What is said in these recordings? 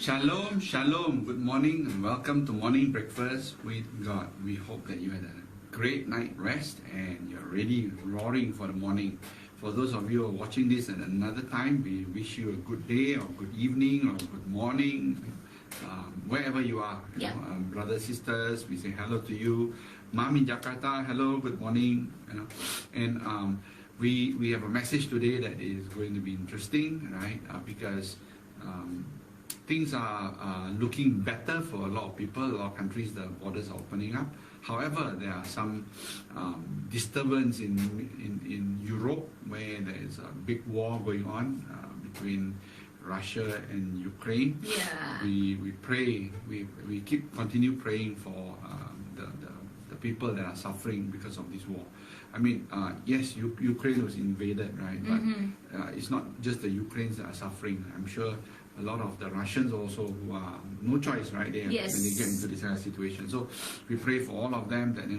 Shalom, shalom, good morning and welcome to Morning Breakfast with God. We hope that you had a great night rest and you're ready, roaring for the morning. For those of you who are watching this at another time, we wish you a good day or good evening or good morning, wherever you are. Yeah. Brothers, sisters, we say hello to you. Mom in Jakarta, hello, good morning. And we have a message today that is going to be interesting, right? Because things are looking better for a lot of people. A lot of countries, the borders are opening up. However, there are some disturbance in Europe where there is a big war going on between Russia and Ukraine. Yeah. We pray, we continue praying for the people that are suffering because of this war. I mean, yes, Ukraine was invaded, right? But it's not just the Ukrainians that are suffering. I'm sure a lot of the Russians also who are no choice, right? Yes. When they get into this kind of situation. So we pray for all of them that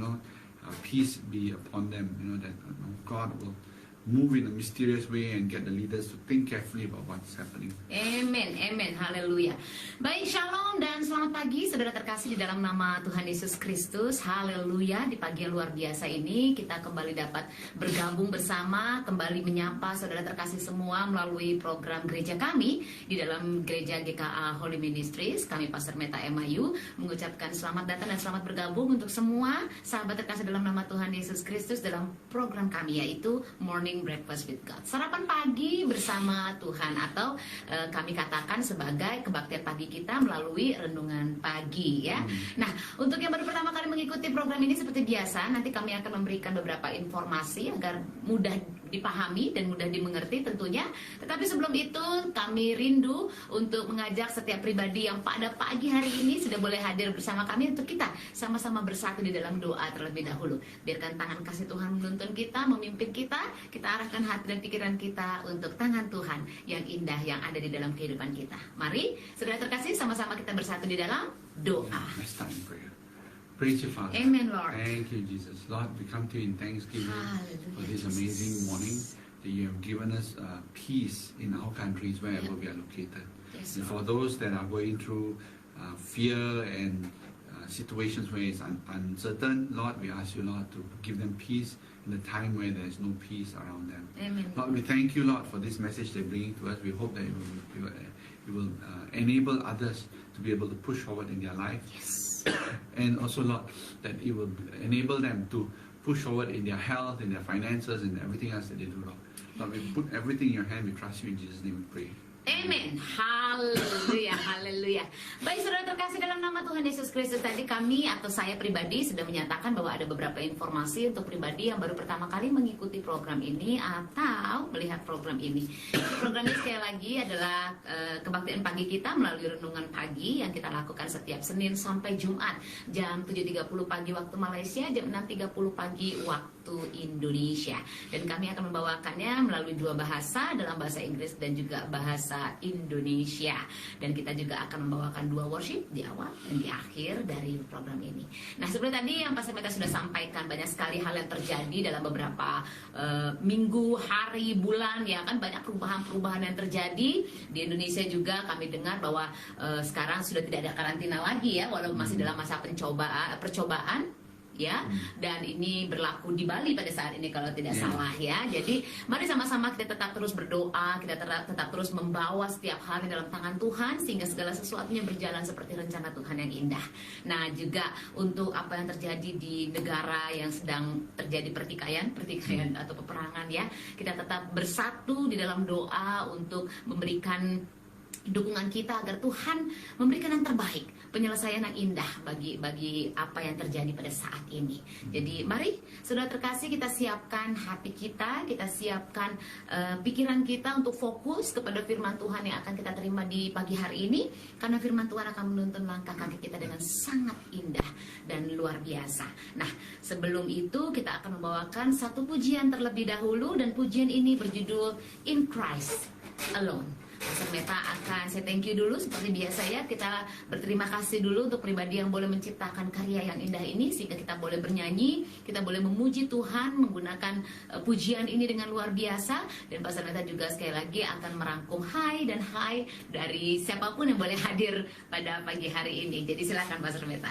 peace be upon them. That God will move in a mysterious way and get the leaders to think carefully about what's happening. Amen, amen, haleluya. Baik, shalom dan selamat pagi saudara terkasih di dalam nama Tuhan Yesus Kristus. Haleluya. Di pagi yang luar biasa ini kita kembali dapat bergabung bersama, kembali menyapa saudara terkasih semua melalui program gereja kami di dalam gereja GKA Holy Ministries. Kami Pastor Meta MIU mengucapkan selamat datang dan selamat bergabung untuk semua sahabat terkasih dalam nama Tuhan Yesus Kristus dalam program kami, yaitu Morning Breakfast with God, sarapan pagi bersama Tuhan, atau kami katakan sebagai kebaktian pagi kita melalui renungan pagi, ya. Nah, untuk yang baru pertama kali mengikuti program ini, seperti biasa nanti kami akan memberikan beberapa informasi agar mudah dipahami dan mudah dimengerti tentunya. Tetapi sebelum itu kami rindu untuk mengajak setiap pribadi yang pada pagi hari ini sudah boleh hadir bersama kami untuk kita sama-sama bersatu di dalam doa terlebih dahulu. Biarkan tangan kasih Tuhan menuntun kita, memimpin kita arahkan hati dan pikiran kita untuk tangan Tuhan yang indah yang ada di dalam kehidupan kita. Mari saudara terkasih, sama-sama kita bersatu di dalam doa. Let's start in prayer. Praise you, Father. Amen, Lord. Thank you, Jesus. Lord, we come to you in thanksgiving for this amazing morning that you have given us peace in our countries wherever we are located. Yes, And for Lord. those that are going through fear and situations where it's uncertain, Lord, we ask you, Lord, to give them peace in the time where there is no peace around them. Amen. Lord, we thank you, Lord, for this message they're bringing to us. We hope that you will enable others to be able to push forward in their life. Yes. And also, Lord, that it will enable them to push forward in their health, in their finances, and everything else that they do, Lord. Lord, we put everything in your hand. We trust you in Jesus' name we pray. Amen. Haleluya, haleluya. Baik saudara terkasih dalam nama Tuhan Yesus Kristus, tadi kami atau saya pribadi sudah menyatakan bahwa ada beberapa informasi untuk pribadi yang baru pertama kali mengikuti program ini atau melihat program ini. Program ini sekali lagi adalah kebaktian pagi kita melalui renungan pagi yang kita lakukan setiap Senin sampai Jumat jam 7.30 pagi waktu Malaysia, jam 6.30 pagi waktu Indonesia. Dan kami akan membawakannya melalui dua bahasa, dalam bahasa Inggris dan juga bahasa Indonesia. Dan kita juga akan membawakan dua worship di awal dan di akhir dari program ini. Nah, seperti tadi yang Pastor Meta sudah sampaikan, banyak sekali hal yang terjadi dalam beberapa minggu, hari, bulan, ya kan, banyak perubahan-perubahan yang terjadi di Indonesia juga. Kami dengar bahwa sekarang sudah tidak ada karantina lagi, ya, walaupun masih dalam masa percobaan. Ya, dan ini berlaku di Bali pada saat ini kalau tidak salah, ya. Jadi mari sama-sama kita tetap terus berdoa, kita tetap terus membawa setiap hal dalam tangan Tuhan sehingga segala sesuatunya berjalan seperti rencana Tuhan yang indah. Nah, juga untuk apa yang terjadi di negara yang sedang terjadi pertikaian atau peperangan, ya, kita tetap bersatu di dalam doa untuk memberikan dukungan kita agar Tuhan memberikan yang terbaik, penyelesaian yang indah bagi apa yang terjadi pada saat ini. Jadi mari saudara terkasih, kita siapkan hati kita siapkan pikiran kita untuk fokus kepada firman Tuhan yang akan kita terima di pagi hari ini, karena firman Tuhan akan menuntun langkah kaki kita dengan sangat indah dan luar biasa. Nah, sebelum itu kita akan membawakan satu pujian terlebih dahulu, dan pujian ini berjudul In Christ Alone. Pastor Meta akan saya thank you dulu seperti biasa ya. Kita berterima kasih dulu untuk pribadi yang boleh menciptakan karya yang indah ini, sehingga kita boleh bernyanyi, kita boleh memuji Tuhan menggunakan pujian ini dengan luar biasa. Dan Pastor Meta juga sekali lagi akan merangkum hai dan hai dari siapapun yang boleh hadir pada pagi hari ini. Jadi silakan Pastor Meta.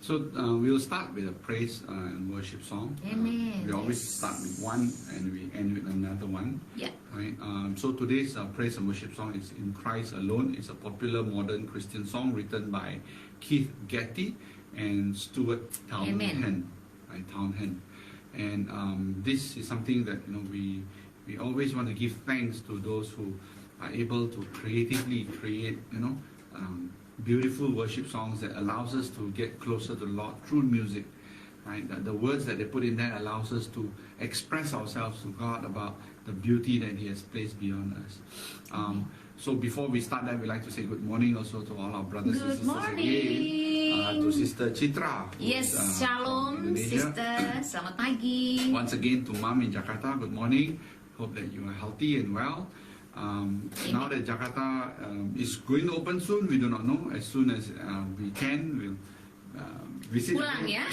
So we'll start with a praise and worship song. Amen. We always Yes. start with one and we end with another one. Yeah. Right. So today's praise and worship song is "In Christ Alone." It's a popular modern Christian song written by Keith Getty and Stuart Townend. Right, Townend. And this is something that we always want to give thanks to those who are able to creatively create beautiful worship songs that allows us to get closer to the Lord through music. Right? The words that they put in there allows us to express ourselves to God about the beauty that He has placed beyond us. So before we start that, we'd like to say good morning also to all our brothers and Good sisters morning. again. To Sister Chitra. Yes, shalom, from Indonesia. sister. Selamat pagi. Once again to Mom in Jakarta, good morning. Hope that you are healthy and well. Now that Jakarta is going to open soon, we do not know. As soon as we can, we'll visit. Pulang ya.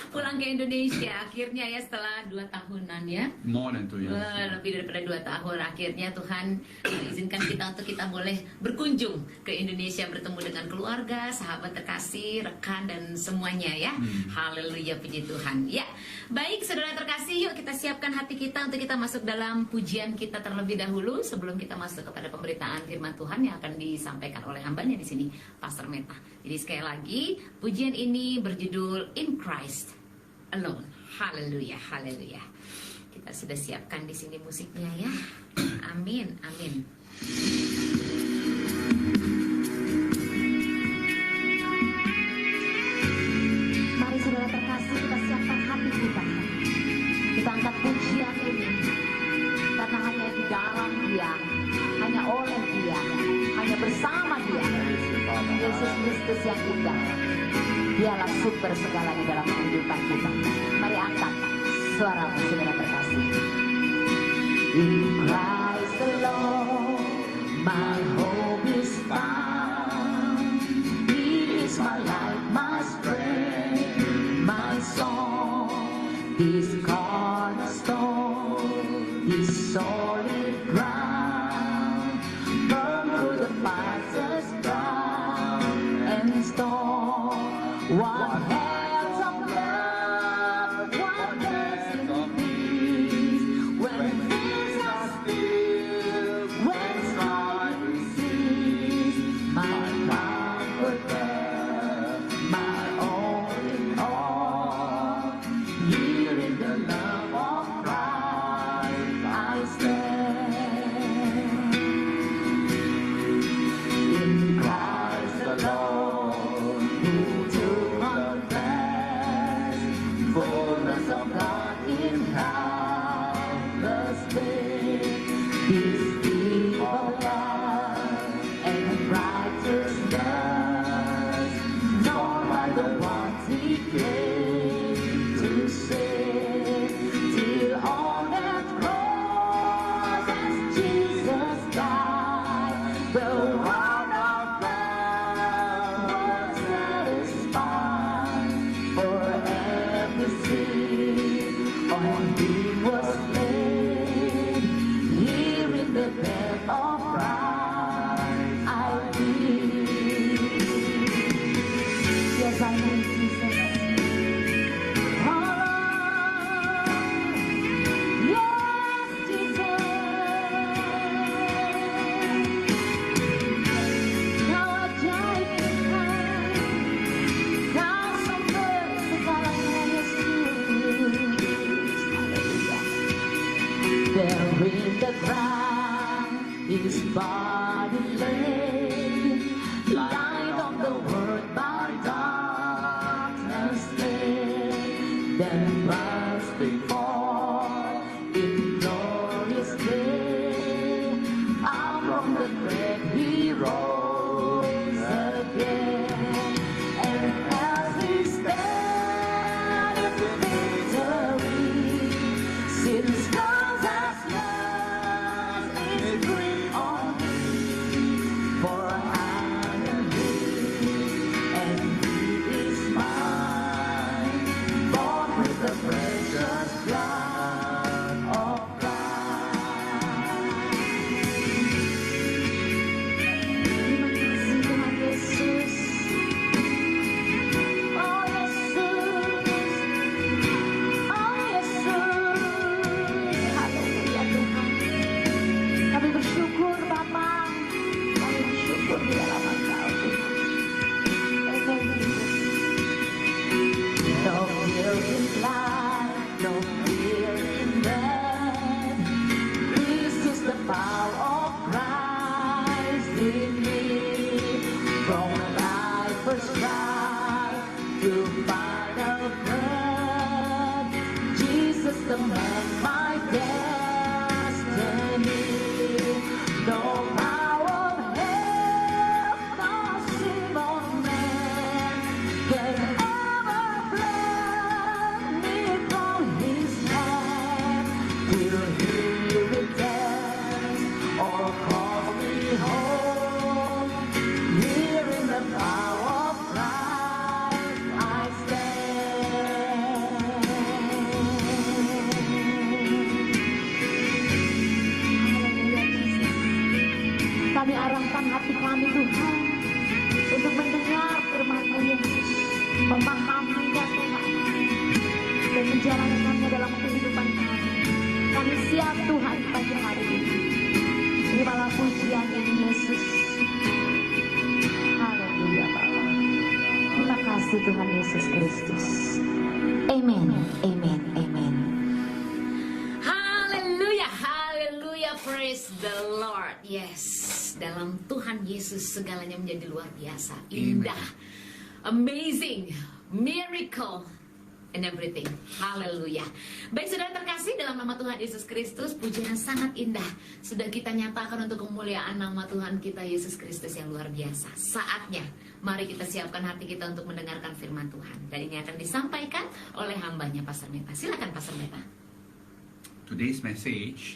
Pulang ke Indonesia akhirnya ya setelah 2 tahunan ya. More than 2 years. Lebih daripada 2 tahun akhirnya Tuhan mengizinkan kita untuk kita boleh berkunjung ke Indonesia, bertemu dengan keluarga, sahabat terkasih, rekan dan semuanya ya. Haleluya, puji Tuhan. Ya, baik saudara terkasih, yuk kita siapkan hati kita untuk kita masuk dalam pujian kita terlebih dahulu sebelum kita masuk kepada pemberitaan firman Tuhan yang akan disampaikan oleh hambanya di sini, Pastor Meta. Jadi sekali lagi, pujian ini berjudul In Christ Alone. Haleluya, haleluya. Kita sudah siapkan di sini musiknya ya. Amin, amin. Mari saudara terkasih, kita siapkan hati kita. Kita angkat pujian ini karena hanya di dalam Dia, hanya oleh Dia, hanya bersama Dia, Yesus Kristus yang indah. Dialah sumber segala di dalam kehidupan kita. Mari angkat suaramu saudara terkasih. In Christ alone, my hope is found. He is my life, my strength, my song. This cornerstone, this solid ground, firm through the fires, drought and storm. What hands of love, what days of peace, when things are still, when strife cease, my comforter, my all in all, here in the love of Christ I stand. In Christ alone, fullness of God in countless ways, His deep of love and righteousness, known by the ones He came to save, till on that cross as Jesus died, the one of God was satisfied for every sin on Him was laid. Here in the bed of Christ I live. Yes, I need Jesus. Oh, yes, Jesus. Kau ajaib Tuhan, Kau sumber segalanya Yesus. Haleluya. There in the ground, His body lay, light on the world by darkness lay, then bursting forth in glorious day, out from the grave He rose again, and as He stands in victory, since God's has lost His grip on me. no fear in that. This is the power of Christ in me. From when I first tried to final breath, Jesus the man, my destiny. No power of hell, no sin of man can ever pluck me from his hand. Till he returns or calls me home, here in the power of Christ I stand. Kami arahkan hati kami Tuhan untuk mendengar firman-Mu Yesus, memahaminya Tuhan, dan menjalankannya dalam kehidupan kami. Kami siap Tuhan pagi hari ini. Terimalah pujian ini Yesus. Haleluya Bapa. Terima kasih Tuhan Yesus Kristus. Amen. Amen. Amen. Haleluya. Haleluya. Praise the Lord. Yes. Dalam Tuhan Yesus segalanya menjadi luar biasa, indah, amazing, miracle, and everything. Haleluya. Baik saudara terkasih, dalam nama Tuhan Yesus Kristus, pujian yang sangat indah sudah kita nyatakan untuk kemuliaan nama Tuhan kita Yesus Kristus yang luar biasa. Saatnya mari kita siapkan hati kita untuk mendengarkan firman Tuhan, dan ini akan disampaikan oleh hambanya Pastor Meta. Silakan Pastor Meta. Today's message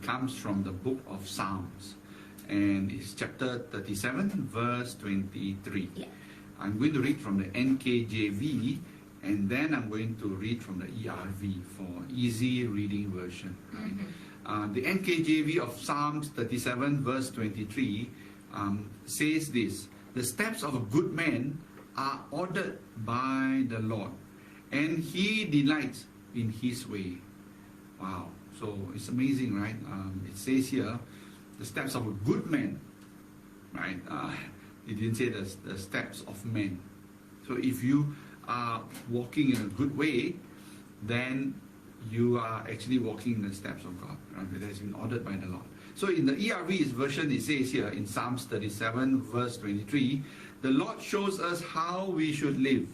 comes from the book of Psalms, and it's chapter 37 verse 23. Yeah. I'm going to read from the NKJV, and then I'm going to read from the ERV for easy reading version. Right? The NKJV of Psalms 37 verse 23 says this: the steps of a good man are ordered by the Lord, and he delights in his way. Wow, so it's amazing, right? It says here, the steps of a good man, right? It didn't say the steps of men. So if you are walking in a good way, then you are actually walking in the steps of God, right? That has been ordered by the Lord. So in the ERV's version, it says here in Psalms 37 verse 23, the Lord shows us how we should live,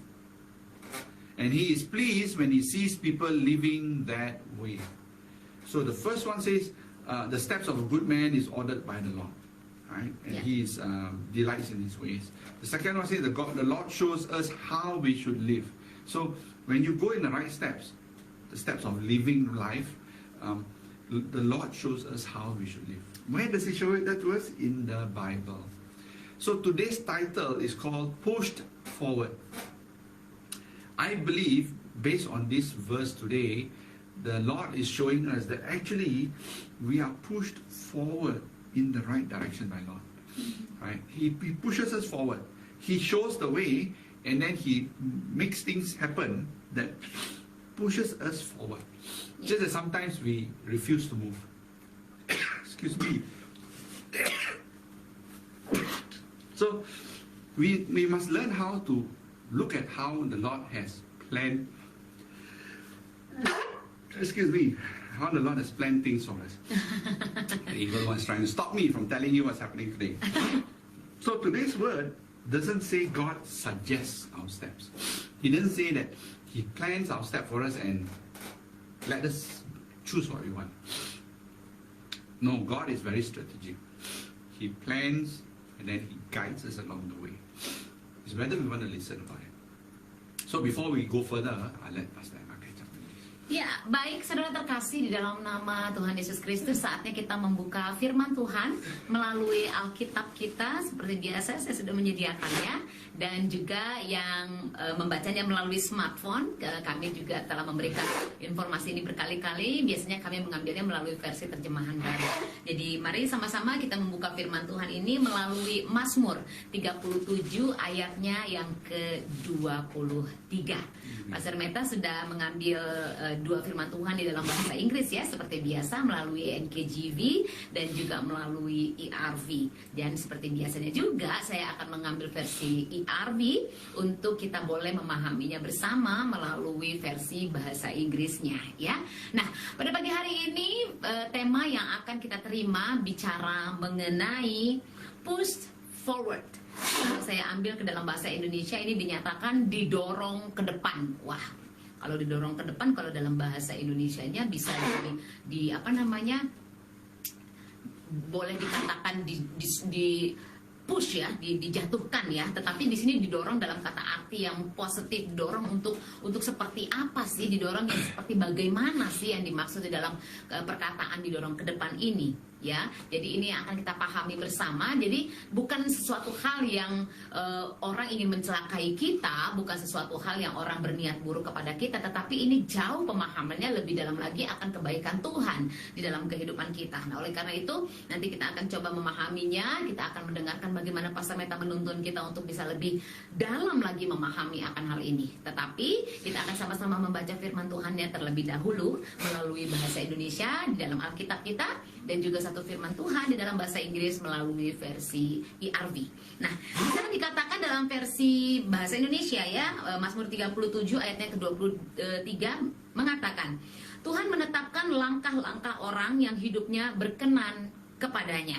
and he is pleased when he sees people living that way. So the first one says, the steps of a good man is ordered by the Lord, right? And he delights in his ways. The second one says, the Lord shows us how we should live. So when you go in the right steps, the steps of living life, the Lord shows us how we should live. Where does he show it that to us? In the Bible. So today's title is called Pushed Forward. I believe, based on this verse today, the Lord is showing us that actually we are pushed forward in the right direction by Lord. Right? He pushes us forward. He shows the way, and then he makes things happen that pushes us forward. Just as sometimes we refuse to move. Excuse me. So we must learn how to look at how the Lord has planned. Excuse me, how the Lord has planned things for us. The evil one is trying to stop me from telling you what's happening today. So today's word doesn't say God suggests our steps. He doesn't say that he plans our step for us and let us choose what we want. No, God is very strategic. He plans and then he guides us along the way. It's whether we want to listen about it. So before we go further, I'll let Pastor Emma catch up. Ya, baik saudara terkasih, di dalam nama Tuhan Yesus Kristus, saatnya kita membuka firman Tuhan melalui Alkitab kita. Seperti biasa saya sudah menyediakannya, dan juga yang membacanya melalui smartphone, kami juga telah memberikan informasi ini berkali-kali. Biasanya kami mengambilnya melalui versi terjemahan baru. Jadi mari sama-sama kita membuka firman Tuhan ini melalui Mazmur 37 ayatnya yang ke-23. Pastor Meta sudah mengambil dua firman Tuhan di dalam bahasa Inggris ya, seperti biasa melalui NKJV dan juga melalui ERV. Dan seperti biasanya juga saya akan mengambil versi ERV untuk kita boleh memahaminya bersama melalui versi bahasa Inggrisnya ya. Nah, pada pagi hari ini tema yang akan kita terima bicara mengenai push forward. Kalau saya ambil ke dalam bahasa Indonesia ini dinyatakan didorong ke depan. Wah, kalau didorong ke depan, kalau dalam bahasa Indonesianya bisa boleh dikatakan di push ya, dijatuhkan ya. Tetapi di sini didorong dalam kata arti yang positif, didorong untuk seperti apa sih, didorong yang seperti bagaimana sih yang dimaksud di dalam perkataan didorong ke depan ini. Ya, jadi ini akan kita pahami bersama. Jadi bukan sesuatu hal yang orang ingin mencelakai kita, bukan sesuatu hal yang orang berniat buruk kepada kita, tetapi ini jauh pemahamannya lebih dalam lagi akan kebaikan Tuhan di dalam kehidupan kita. Nah, oleh karena itu nanti kita akan coba memahaminya, kita akan mendengarkan bagaimana Pastor Meta menuntun kita untuk bisa lebih dalam lagi memahami akan hal ini. Tetapi kita akan sama-sama membaca firman Tuhannya terlebih dahulu melalui bahasa Indonesia di dalam Alkitab kita, dan juga satu firman Tuhan di dalam bahasa Inggris melalui versi ERV. Nah, di sana dikatakan dalam versi bahasa Indonesia ya, Mazmur 37 ayatnya ke-23 mengatakan, Tuhan menetapkan langkah-langkah orang yang hidupnya berkenan kepadanya.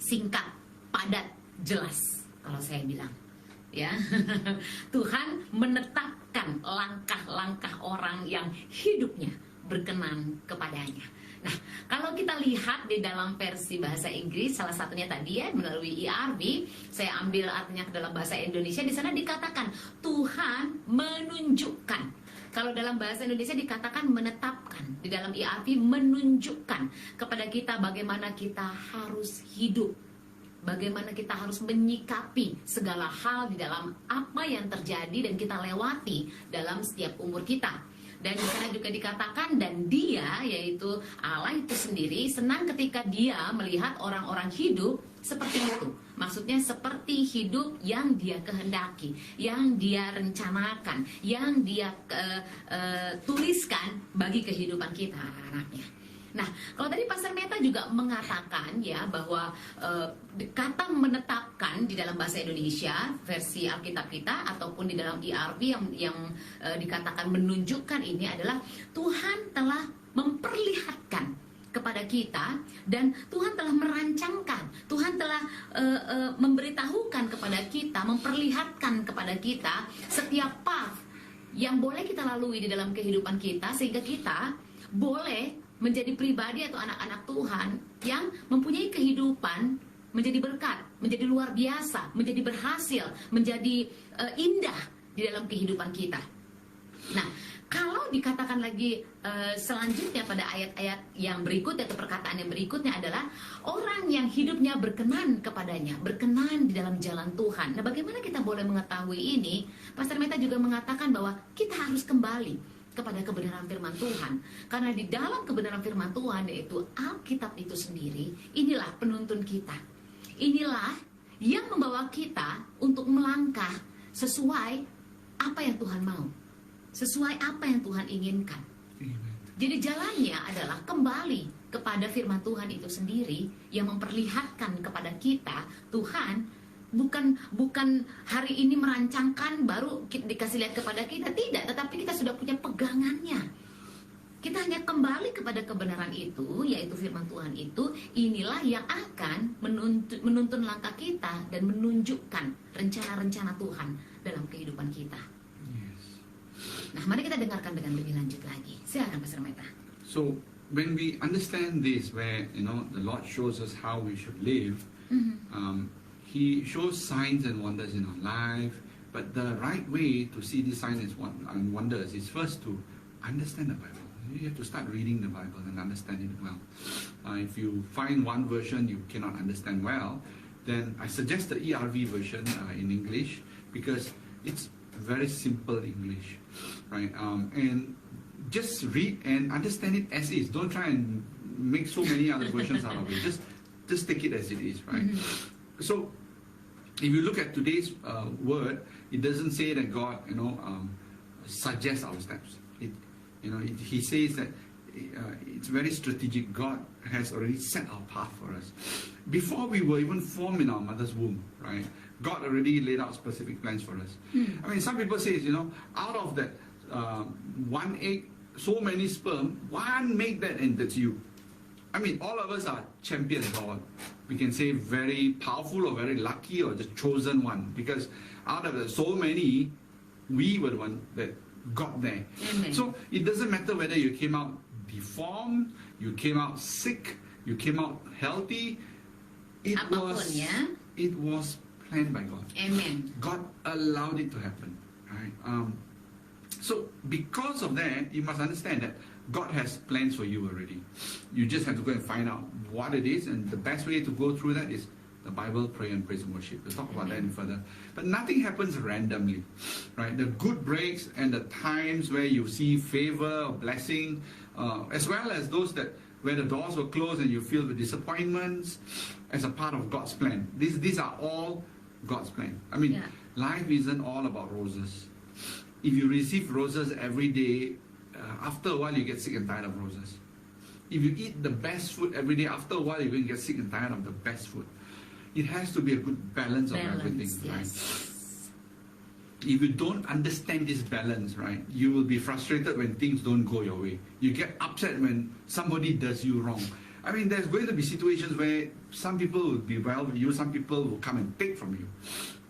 Singkat, padat, jelas kalau saya bilang. Ya. Tuhan menetapkan langkah-langkah orang yang hidupnya berkenan kepadanya. Nah, kalau kita lihat di dalam versi bahasa Inggris, salah satunya tadi ya melalui ERV, saya ambil artinya ke dalam bahasa Indonesia, di sana dikatakan Tuhan menunjukkan. Kalau dalam bahasa Indonesia dikatakan menetapkan, di dalam ERV menunjukkan kepada kita bagaimana kita harus hidup, bagaimana kita harus menyikapi segala hal di dalam apa yang terjadi dan kita lewati dalam setiap umur kita. Dan di sana juga dikatakan, dan dia, yaitu Allah itu sendiri, senang ketika dia melihat orang-orang hidup seperti itu. Maksudnya seperti hidup yang dia kehendaki, yang dia rencanakan, yang dia tuliskan bagi kehidupan kita, anak-anaknya. Nah, kalau tadi Pastor Meta juga mengatakan ya bahwa kata menetapkan di dalam bahasa Indonesia versi Alkitab kita ataupun di dalam ERV yang dikatakan menunjukkan ini adalah Tuhan telah memperlihatkan kepada kita, dan Tuhan telah merancangkan, Tuhan telah memberitahukan kepada kita, memperlihatkan kepada kita setiap path yang boleh kita lalui di dalam kehidupan kita, sehingga kita boleh menjadi pribadi atau anak-anak Tuhan yang mempunyai kehidupan menjadi berkat, menjadi luar biasa, menjadi berhasil, menjadi indah di dalam kehidupan kita. Nah, kalau dikatakan lagi selanjutnya pada ayat-ayat yang berikutnya atau perkataan yang berikutnya adalah orang yang hidupnya berkenan kepadanya, berkenan di dalam jalan Tuhan. Nah, bagaimana kita boleh mengetahui ini? Pastor Meta juga mengatakan bahwa kita harus kembali kepada kebenaran firman Tuhan, karena di dalam kebenaran firman Tuhan, yaitu Alkitab itu sendiri, inilah penuntun kita, inilah yang membawa kita untuk melangkah sesuai apa yang Tuhan mau, sesuai apa yang Tuhan inginkan. Jadi jalannya adalah kembali kepada firman Tuhan itu sendiri yang memperlihatkan kepada kita Tuhan bukan hari ini merancangkan baru dikasih lihat kepada kita, tidak, tetapi kita sudah punya pegangannya. Kita hanya kembali kepada kebenaran itu, yaitu firman Tuhan itu, inilah yang akan menuntun langkah kita dan menunjukkan rencana-rencana Tuhan dalam kehidupan kita. Yes. Nah, mari kita dengarkan dengan lebih lanjut lagi. Silakan Pastor Meta. So when we understand this, where the Lord shows us how we should live, He shows signs and wonders in our life, but the right way to see these signs and wonders is first to understand the Bible. You have to start reading the Bible and understand it well. If you find one version you cannot understand well, then I suggest the ERV version in English, because it's very simple English, right? And just read and understand it as is. Don't try and make so many other versions out of it. Just take it as it is, right? So if you look at today's word, it doesn't say that God, suggests our steps. He says that it's very strategic. God has already set our path for us. Before we were even formed in our mother's womb, right? God already laid out specific plans for us. I mean, some people say, out of that one egg, so many sperm, one make that and that's you. I mean, all of us are champions, or we can say very powerful or very lucky or the chosen one, because out of the so many, we were the one that got there. Amen. So it doesn't matter whether you came out deformed, you came out sick, you came out healthy. It was planned by God. Amen. God allowed it to happen. Right? So because of that, you must understand that God has plans for you already. You just have to go and find out what it is, and the best way to go through that is the Bible, prayer, and praise and worship. We'll talk about that in further. But nothing happens randomly, right? The good breaks and the times where you see favor or blessing, as well as those that where the doors were closed and you feel the disappointments, as a part of God's plan. These are all God's plan. I mean, life isn't all about roses. If you receive roses every day, after a while you get sick and tired of roses. If you eat the best food every day, after a while you're going to get sick and tired of the best food. It has to be a good balance of everything, right? If you don't understand this balance, right, you will be frustrated when things don't go your way. You get upset when somebody does you wrong. I mean, there's going to be situations where some people will be well with you, some people will come and take from you,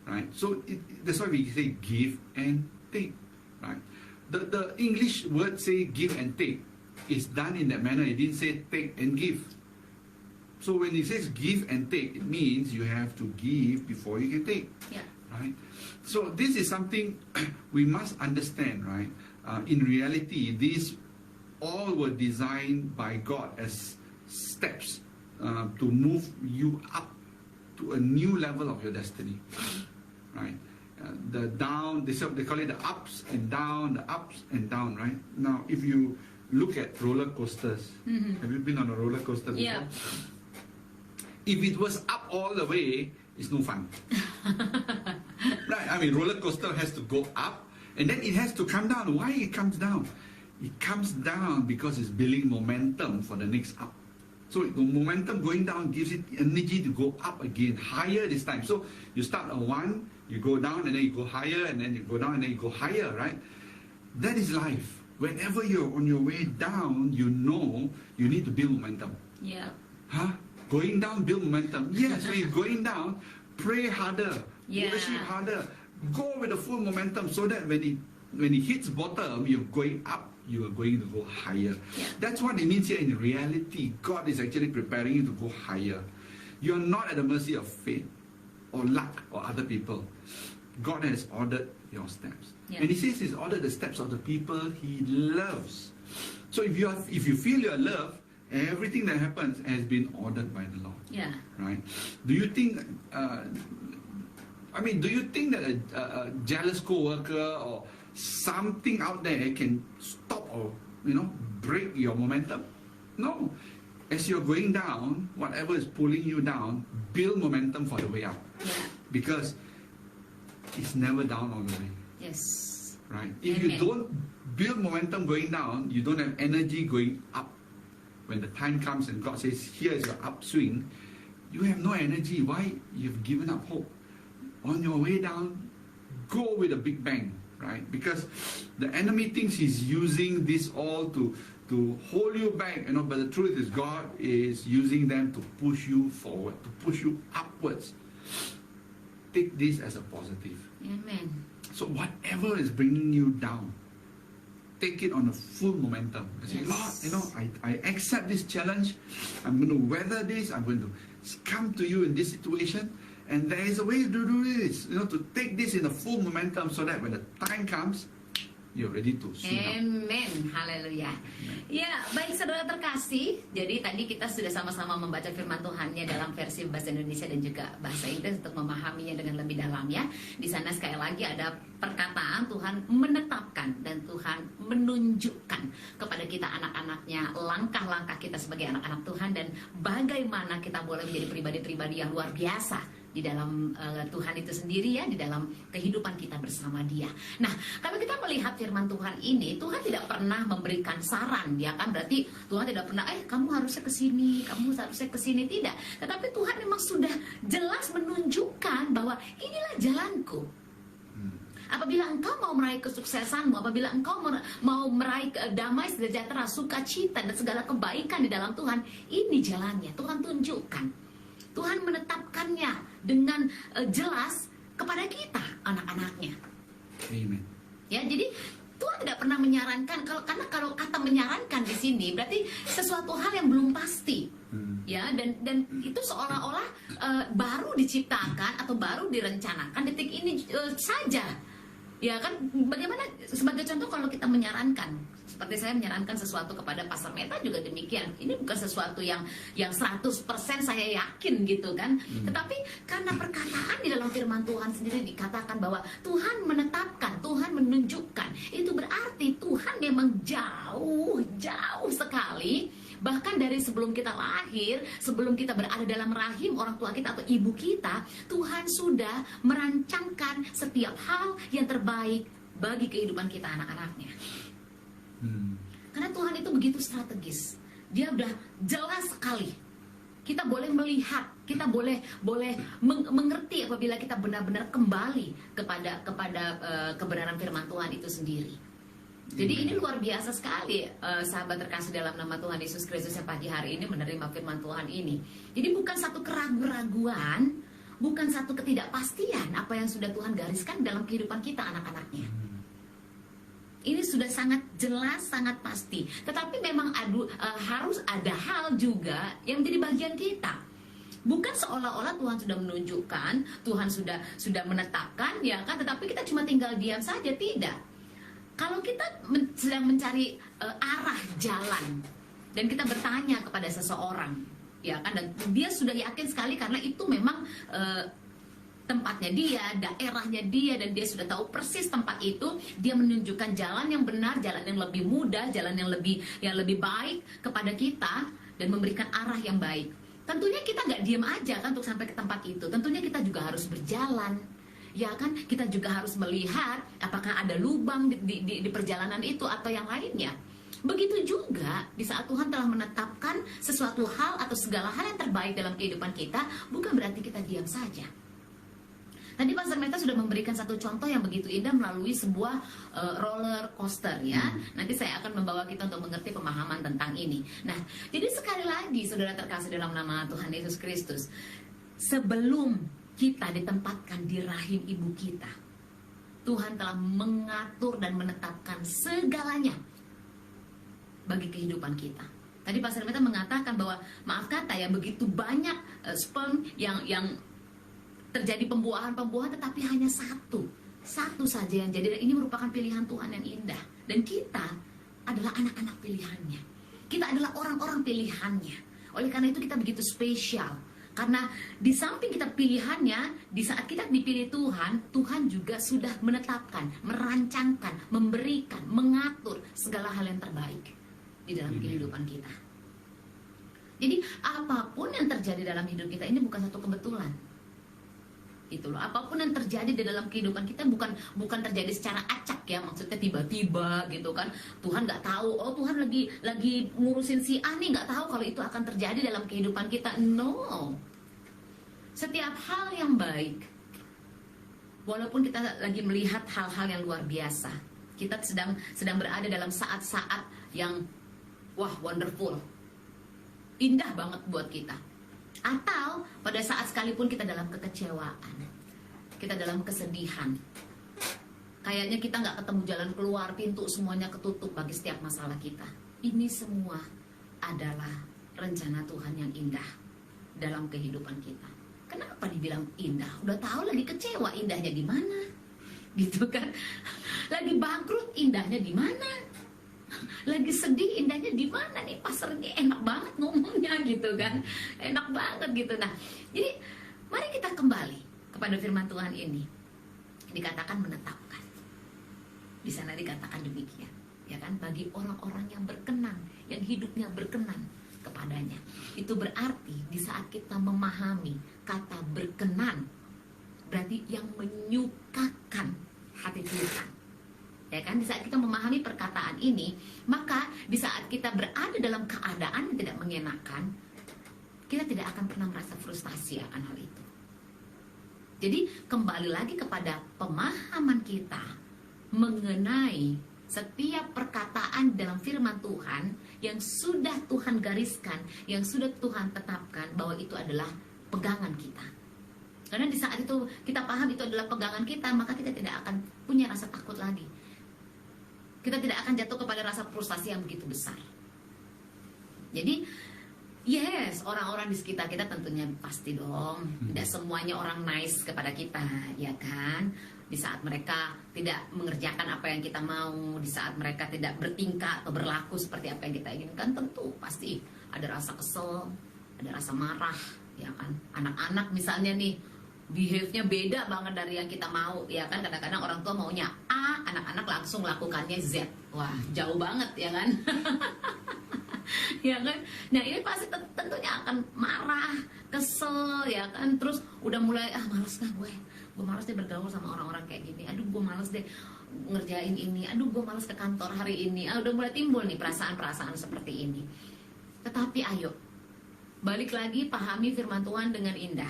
right? So that's why we say give and take, right? The English word say give and take is done in that manner. It didn't say take and give. So when it says give and take, it means you have to give before you can take, right? So this is something we must understand, right? In reality, these all were designed by God as steps to move you up to a new level of your destiny, right? The down, they call it the ups and down, the ups and down, right? Now, if you look at roller coasters, have you been on a roller coaster before? Yeah. If it was up all the way, it's no fun. Right? I mean, roller coaster has to go up and then it has to come down. Why it comes down? It comes down because it's building momentum for the next up. So the momentum going down gives it energy to go up again, higher this time. So you start at 1, you go down and then you go higher, and then you go down and then you go higher, right? That is life. Whenever you're on your way down, you know you need to build momentum. Yeah. Huh? Going down, build momentum. Yes, when you're going down, pray harder, worship harder, go with the full momentum so that when it hits bottom, you're going up, you are going to go higher. Yeah. That's what it means here in reality. God is actually preparing you to go higher. You're not at the mercy of fate or luck or other people. God has ordered your steps. Yeah. And He says He's ordered the steps of the people He loves. So if you feel you're loved, everything that happens has been ordered by the Lord. Yeah. Right? Do you think? Do you think that a jealous co-worker or something out there can stop or break your momentum? No. As you're going down, whatever is pulling you down, build momentum for the way up. Yeah. Because it's never down all the way. Yes. Right? If Amen. you don't build momentum going down, you don't have energy going up. When the time comes and God says, here is your upswing, you have no energy. Why? You've given up hope. On your way down, go with a big bang, right? Because the enemy thinks he's using this all to hold you back, but the truth is God is using them to push you forward, to push you upwards. Take this as a positive. Amen. So whatever is bringing you down, take it on a full momentum. I say, Lord, I accept this challenge. I'm going to weather this. I'm going to come to you in this situation. And there is a way to do this, to take this in a full momentum so that when the time comes, you're ready to swing up. Amen. Haleluya. Ya, baik saudara terkasih. Jadi tadi kita sudah sama-sama membaca firman Tuhannya dalam versi bahasa Indonesia dan juga bahasa Inggris untuk memahaminya dengan lebih dalam ya. Di sana sekali lagi ada perkataan Tuhan menetapkan dan Tuhan menunjukkan kepada kita anak-anaknya langkah-langkah kita sebagai anak-anak Tuhan dan bagaimana kita boleh menjadi pribadi-pribadi yang luar biasa di dalam Tuhan itu sendiri ya, di dalam kehidupan kita bersama Dia. Nah, kalau kita melihat firman Tuhan ini, Tuhan tidak pernah memberikan saran, ya kan? Berarti Tuhan tidak pernah, kamu harusnya ke sini, kamu harusnya ke sini, tidak. Tetapi Tuhan memang sudah jelas menunjukkan bahwa inilah jalanku. Apabila engkau mau meraih kesuksesanmu, apabila engkau mau meraih damai, sejahtera, sukacita, dan segala kebaikan di dalam Tuhan, ini jalannya. Tuhan tunjukkan. Tuhan menetapkannya dengan jelas kepada kita, anak-anaknya. Amen. Ya, jadi Tuhan tidak pernah menyarankan, karena kalau kata menyarankan di sini berarti sesuatu hal yang belum pasti. Ya, dan itu seolah-olah baru diciptakan atau baru direncanakan detik ini saja. Ya kan, bagaimana sebagai contoh kalau kita menyarankan, seperti saya menyarankan sesuatu kepada Pastor Meta juga demikian. Ini bukan sesuatu yang 100% saya yakin gitu kan. Tetapi karena perkataan di dalam firman Tuhan sendiri dikatakan bahwa Tuhan menetapkan, Tuhan menunjukkan. Itu berarti Tuhan memang jauh sekali. Bahkan dari sebelum kita lahir, sebelum kita berada dalam rahim orang tua kita atau ibu kita, Tuhan sudah merancangkan setiap hal yang terbaik bagi kehidupan kita anak-anaknya. Karena Tuhan itu begitu strategis. Dia udah jelas sekali. Kita boleh melihat, kita boleh mengerti apabila kita benar-benar kembali kepada kebenaran firman Tuhan itu sendiri. Jadi ini luar biasa sekali, sahabat terkasih dalam nama Tuhan Yesus Kristus yang pagi hari ini menerima firman Tuhan ini. Jadi bukan satu keraguan-raguan, bukan satu ketidakpastian apa yang sudah Tuhan gariskan dalam kehidupan kita anak-anaknya. Ini sudah sangat jelas, sangat pasti. Tetapi memang harus ada hal juga yang menjadi bagian kita. Bukan seolah-olah Tuhan sudah menunjukkan, Tuhan sudah menetapkan, ya kan? Tetapi kita cuma tinggal diam saja, tidak. Kalau kita sedang mencari arah jalan dan kita bertanya kepada seseorang, ya kan, dan dia sudah yakin sekali karena itu memang tempatnya dia, daerahnya dia, dan dia sudah tahu persis tempat itu, dia menunjukkan jalan yang benar, jalan yang lebih mudah, jalan yang lebih baik kepada kita dan memberikan arah yang baik. Tentunya kita nggak diam aja kan untuk sampai ke tempat itu. Tentunya kita juga harus berjalan. Ya kan, kita juga harus melihat apakah ada lubang di perjalanan itu atau yang lainnya. Begitu juga di saat Tuhan telah menetapkan sesuatu hal atau segala hal yang terbaik dalam kehidupan kita, bukan berarti kita diam saja. Tadi Pastor Meta sudah memberikan satu contoh yang begitu indah melalui sebuah roller coaster ya. Nanti saya akan membawa kita untuk mengerti pemahaman tentang ini. Nah, jadi sekali lagi saudara terkasih dalam nama Tuhan Yesus Kristus, sebelum kita ditempatkan di rahim ibu kita, Tuhan telah mengatur dan menetapkan segalanya bagi kehidupan kita. Tadi Pastor Meta mengatakan bahwa maaf kata ya, begitu banyak sperm yang terjadi pembuahan, tetapi hanya satu saja yang jadi. Dan ini merupakan pilihan Tuhan yang indah. Dan kita adalah anak-anak pilihannya. Kita adalah orang-orang pilihannya. Oleh karena itu kita begitu spesial. Karena di samping kita pilihannya, di saat kita dipilih Tuhan, Tuhan juga sudah menetapkan, merancangkan, memberikan, mengatur segala hal yang terbaik di dalam kehidupan kita. Jadi apapun yang terjadi dalam hidup kita ini bukan satu kebetulan. Itu loh, apapun yang terjadi di dalam kehidupan kita bukan terjadi secara acak ya, maksudnya tiba-tiba gitu kan. Tuhan nggak tahu, oh Tuhan lagi ngurusin si A nih, nggak tahu kalau itu akan terjadi dalam kehidupan kita. No, setiap hal yang baik, walaupun kita lagi melihat hal-hal yang luar biasa, kita sedang berada dalam saat-saat yang wah wonderful, indah banget buat kita. Atau pada saat sekalipun kita dalam kekecewaan, kita dalam kesedihan, kayaknya kita nggak ketemu jalan keluar, pintu semuanya ketutup bagi setiap masalah kita. Ini semua adalah rencana Tuhan yang indah dalam kehidupan kita. Kenapa dibilang indah? Udah tahu lagi kecewa, indahnya di mana? Gitu kan? Lagi bangkrut, indahnya di mana? Lagi sedih, indahnya di mana nih? Pasarnya enak banget ngomongnya gitu kan, enak banget gitu. Nah, jadi mari kita kembali kepada firman Tuhan ini. Dikatakan menetapkan. Di sana dikatakan demikian, ya kan? Bagi orang-orang yang berkenan, yang hidupnya berkenan kepada apa adanya. Itu berarti di saat kita memahami kata berkenan, berarti yang menyukakan hati Tuhan. Ya kan, di saat kita memahami perkataan ini, maka di saat kita berada dalam keadaan yang tidak mengenakan, kita tidak akan pernah merasa frustasi akan hal itu. Jadi kembali lagi kepada pemahaman kita mengenai setiap perkataan dalam firman Tuhan yang sudah Tuhan gariskan, yang sudah Tuhan tetapkan bahwa itu adalah pegangan kita. Karena di saat itu kita paham itu adalah pegangan kita, maka kita tidak akan punya rasa takut lagi. Kita tidak akan jatuh kepada rasa frustasi yang begitu besar. Jadi, yes, orang-orang di sekitar kita tentunya pasti dong. Tidak semuanya orang nice kepada kita, ya kan? Di saat mereka tidak mengerjakan apa yang kita mau, di saat mereka tidak bertingkah atau berlaku seperti apa yang kita inginkan, tentu pasti ada rasa kesel, ada rasa marah, ya kan? Anak-anak misalnya nih, behave-nya beda banget dari yang kita mau, ya kan? Kadang-kadang orang tua maunya A, anak-anak langsung lakukannya Z. Wah, jauh banget, ya kan? Ya kan? Nah, ini pasti tentunya akan marah, kesel, ya kan? Terus udah mulai, males lah gue males deh bergaul sama orang-orang kayak gini. Aduh, gue males deh ngerjain ini. Aduh, gue males ke kantor hari ini. Udah mulai timbul nih perasaan-perasaan seperti ini. Tetapi ayo, balik lagi pahami firman Tuhan dengan indah.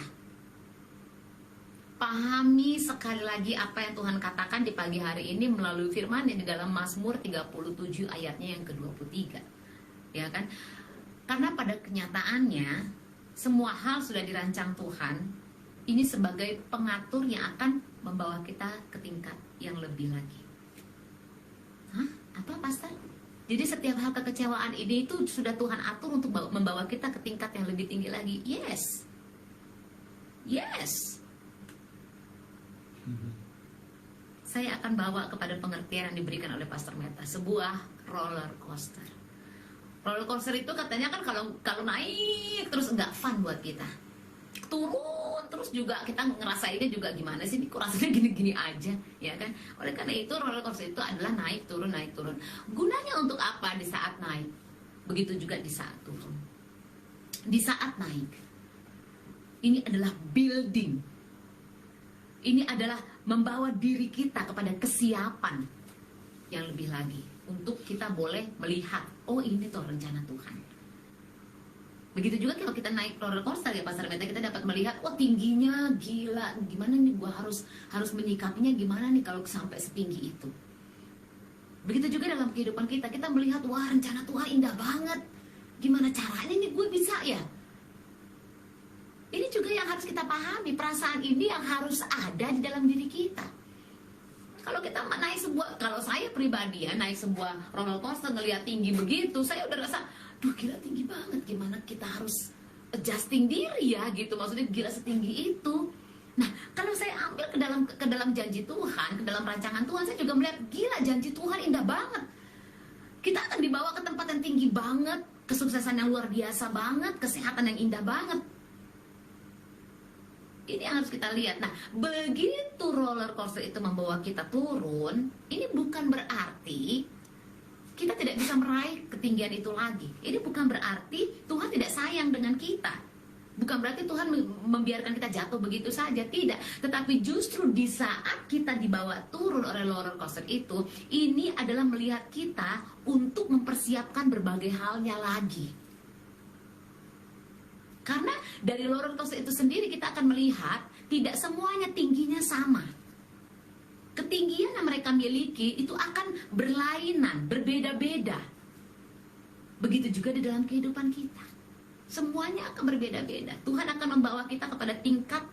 Pahami sekali lagi apa yang Tuhan katakan di pagi hari ini melalui firman yang di dalam Mazmur 37 ayatnya yang ke-23. Ya kan? Karena pada kenyataannya semua hal sudah dirancang Tuhan. Ini sebagai pengatur yang akan membawa kita ke tingkat yang lebih lagi. Hah? Apa, Pastor? Jadi setiap hal kekecewaan ini itu sudah Tuhan atur untuk membawa kita ke tingkat yang lebih tinggi lagi. Yes. Yes. Saya akan bawa kepada pengertian yang diberikan oleh Pastor Meta, sebuah roller coaster. Roller coaster itu katanya kan kalau naik terus enggak fun buat kita. Turun terus juga kita ngerasainnya juga gimana sih, ini kok rasanya gini-gini aja, ya kan? Oleh karena itu roller coaster itu adalah naik turun. Gunanya untuk apa di saat naik? Begitu juga di saat turun. Di saat naik, ini adalah building. Ini adalah membawa diri kita kepada kesiapan yang lebih lagi untuk kita boleh melihat, oh ini tuh rencana Tuhan. Begitu juga kalau kita naik roller coaster ya Pastor Meta, kita dapat melihat, wah tingginya gila, gimana nih gua harus menyikapinya gimana nih kalau sampai setinggi itu. Begitu juga dalam kehidupan kita melihat, wah rencana Tuhan indah banget, gimana caranya nih gue bisa ya. Ini juga yang harus kita pahami, perasaan ini yang harus ada di dalam diri kita. Kalau kita kalau saya pribadi ya naik sebuah roller coaster ngelihat tinggi begitu, saya udah rasa, duh gila tinggi banget, gimana kita harus adjusting diri ya gitu, maksudnya gila setinggi itu. Nah, kalau saya ambil ke dalam janji Tuhan, ke dalam rancangan Tuhan, saya juga melihat gila janji Tuhan indah banget. Kita akan dibawa ke tempat yang tinggi banget, kesuksesan yang luar biasa banget, kesehatan yang indah banget. Ini yang harus kita lihat. Nah, begitu roller coaster itu membawa kita turun, ini bukan berarti kita tidak bisa meraih ketinggian itu lagi. Ini bukan berarti Tuhan tidak sayang dengan kita. Bukan berarti Tuhan membiarkan kita jatuh begitu saja, tidak. Tetapi justru di saat kita dibawa turun oleh roller coaster itu, ini adalah melihat kita untuk mempersiapkan berbagai halnya lagi. Karena dari roller coaster itu sendiri kita akan melihat tidak semuanya tingginya sama. Ketinggian yang mereka miliki itu akan berlainan, berbeda-beda. Begitu juga di dalam kehidupan kita. Semuanya akan berbeda-beda. Tuhan akan membawa kita kepada tingkat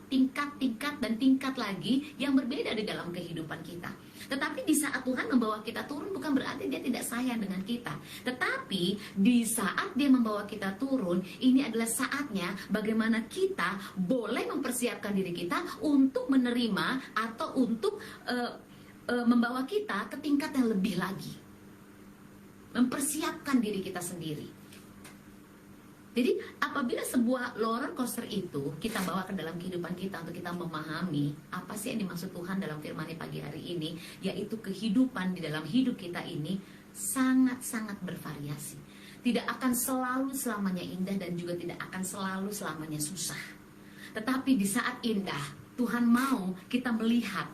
dan tingkat lagi yang berbeda di dalam kehidupan kita. Tetapi di saat Tuhan membawa kita turun bukan berarti dia tidak sayang dengan kita. Tetapi di saat dia membawa kita turun, ini adalah saatnya bagaimana kita boleh mempersiapkan diri kita untuk menerima atau untuk membawa kita ke tingkat yang lebih lagi. Mempersiapkan diri kita sendiri. Jadi apabila sebuah roller coaster itu kita bawa ke dalam kehidupan kita untuk kita memahami apa sih yang dimaksud Tuhan dalam firman-Nya pagi hari ini, yaitu kehidupan di dalam hidup kita ini sangat-sangat bervariasi. tidak akan selalu selamanya indah dan juga tidak akan selalu selamanya susah. Tetapi di saat indah, Tuhan mau kita melihat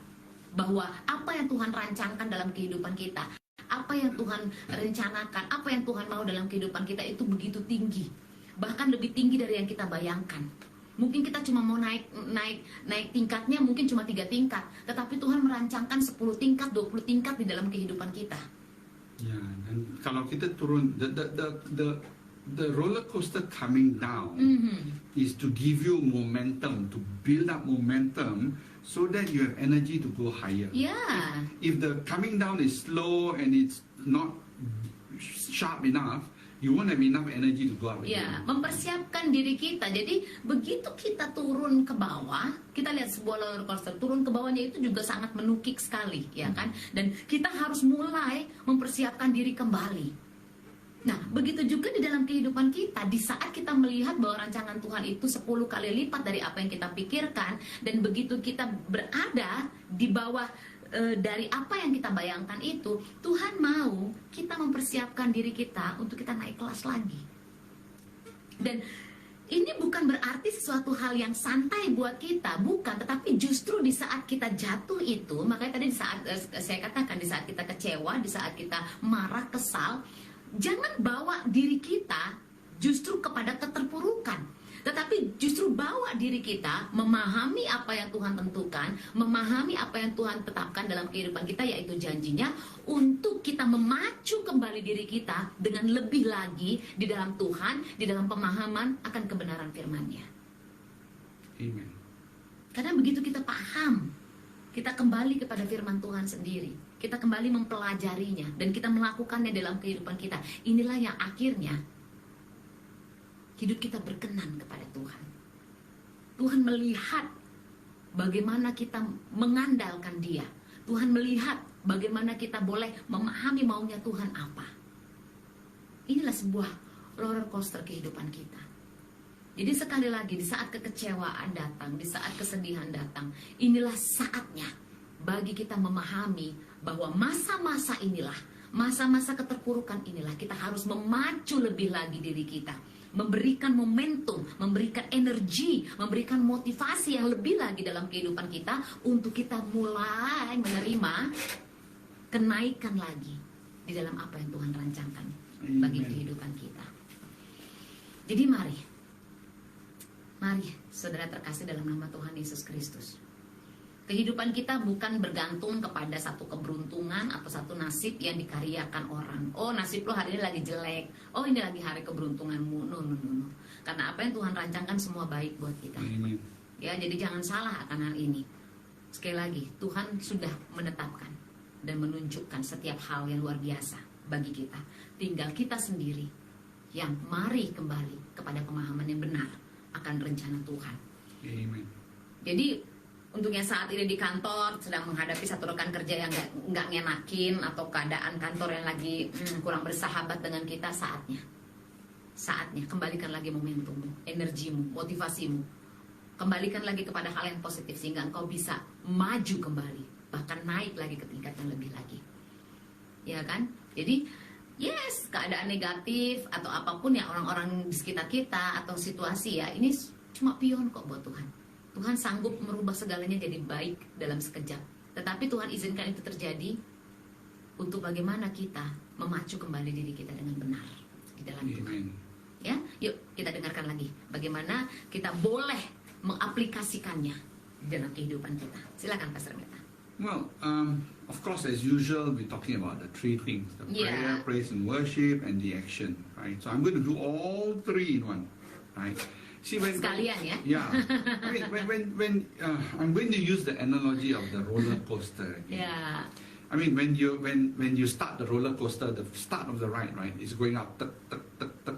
bahwa apa yang Tuhan rancangkan dalam kehidupan kita, apa yang Tuhan rencanakan, apa yang Tuhan mau dalam kehidupan kita itu begitu tinggi. Bahkan lebih tinggi dari yang kita bayangkan. Mungkin kita cuma mau naik tingkatnya mungkin cuma 3 tingkat, tetapi Tuhan merancangkan 10 tingkat, 20 tingkat di dalam kehidupan kita. Ya, dan kalau kita turun, the roller coaster coming down is to give you momentum, to build up momentum, so that you have energy to go higher. Yeah. If the coming down is slow and it's not sharp enough, you won't have enough energy to go up Ya, again. mempersiapkan diri kita. Jadi begitu kita turun ke bawah, kita lihat sebuah roller coaster turun ke bawahnya itu juga sangat menukik sekali, ya kan? Dan kita harus mulai mempersiapkan diri kembali. Nah, begitu juga di dalam kehidupan kita, di saat kita melihat bahwa rancangan Tuhan itu 10 kali lipat dari apa yang kita pikirkan, dan begitu kita berada di bawah dari apa yang kita bayangkan itu, Tuhan mau kita mempersiapkan diri kita untuk kita naik kelas lagi. Dan ini bukan berarti sesuatu hal yang santai buat kita, bukan. Tetapi justru di saat kita jatuh itu, makanya tadi di saat saya katakan, di saat kita kecewa, di saat kita marah, kesal, jangan bawa diri kita justru kepada keterpurukan, tetapi justru bawa diri kita memahami apa yang Tuhan tentukan, memahami apa yang Tuhan tetapkan dalam kehidupan kita, yaitu janjinya, untuk kita memacu kembali diri kita dengan lebih lagi di dalam Tuhan, di dalam pemahaman akan kebenaran firman-Nya. Amen. Karena begitu kita paham, kita kembali kepada firman Tuhan sendiri, kita kembali mempelajarinya, dan kita melakukannya dalam kehidupan kita. Inilah yang akhirnya hidup kita berkenan kepada Tuhan. Tuhan melihat bagaimana kita mengandalkan Dia. Tuhan melihat bagaimana kita boleh memahami maunya Tuhan apa. Inilah sebuah roller coaster kehidupan kita. Jadi sekali lagi, di saat kekecewaan datang, di saat kesedihan datang, inilah saatnya bagi kita memahami bahwa masa-masa inilah, masa-masa keterpurukan inilah, kita harus memacu lebih lagi diri kita, memberikan momentum, memberikan energi, memberikan motivasi yang lebih lagi dalam kehidupan kita untuk kita mulai menerima kenaikan lagi di dalam apa yang Tuhan rancangkan bagi kehidupan kita. Jadi mari saudara terkasih dalam nama Tuhan Yesus Kristus. Kehidupan kita bukan bergantung kepada satu keberuntungan atau satu nasib yang dikaryakan orang. Oh, nasib lo hari ini lagi jelek. Oh, ini lagi hari keberuntunganmu. No. Karena apa yang Tuhan rancangkan semua baik buat kita. Amen. Ya, jadi jangan salah akan hal ini. Sekali lagi, Tuhan sudah menetapkan dan menunjukkan setiap hal yang luar biasa bagi kita. Tinggal kita sendiri yang mari kembali kepada pemahaman yang benar akan rencana Tuhan. Amen. Jadi untuk yang saat ini di kantor sedang menghadapi satu rekan kerja yang nggak ngenakin, atau keadaan kantor yang lagi kurang bersahabat dengan kita, saatnya kembalikan lagi momentummu, energimu, motivasimu, kembalikan lagi kepada hal yang positif sehingga engkau bisa maju kembali, bahkan naik lagi ke tingkat yang lebih lagi, ya kan? Jadi yes, keadaan negatif atau apapun ya orang-orang di sekitar kita atau situasi, ya ini cuma pion kok buat Tuhan. Tuhan sanggup merubah segalanya jadi baik dalam sekejap. Tetapi Tuhan izinkan itu terjadi untuk bagaimana kita memacu kembali diri kita dengan benar di dalam Tuhan. Ya, yuk kita dengarkan lagi bagaimana kita boleh mengaplikasikannya dalam kehidupan kita. Silakan Pastor Meta. Well, of course, as usual, we're talking about the 3 things: the prayer, praise and worship, and the action. Right. So I'm going to do all 3 in one. Right. See, sekalian ya. Yeah. when I'm going to use the analogy of the roller coaster. Yeah. I mean, when you start the roller coaster, the start of the ride, right, is going up.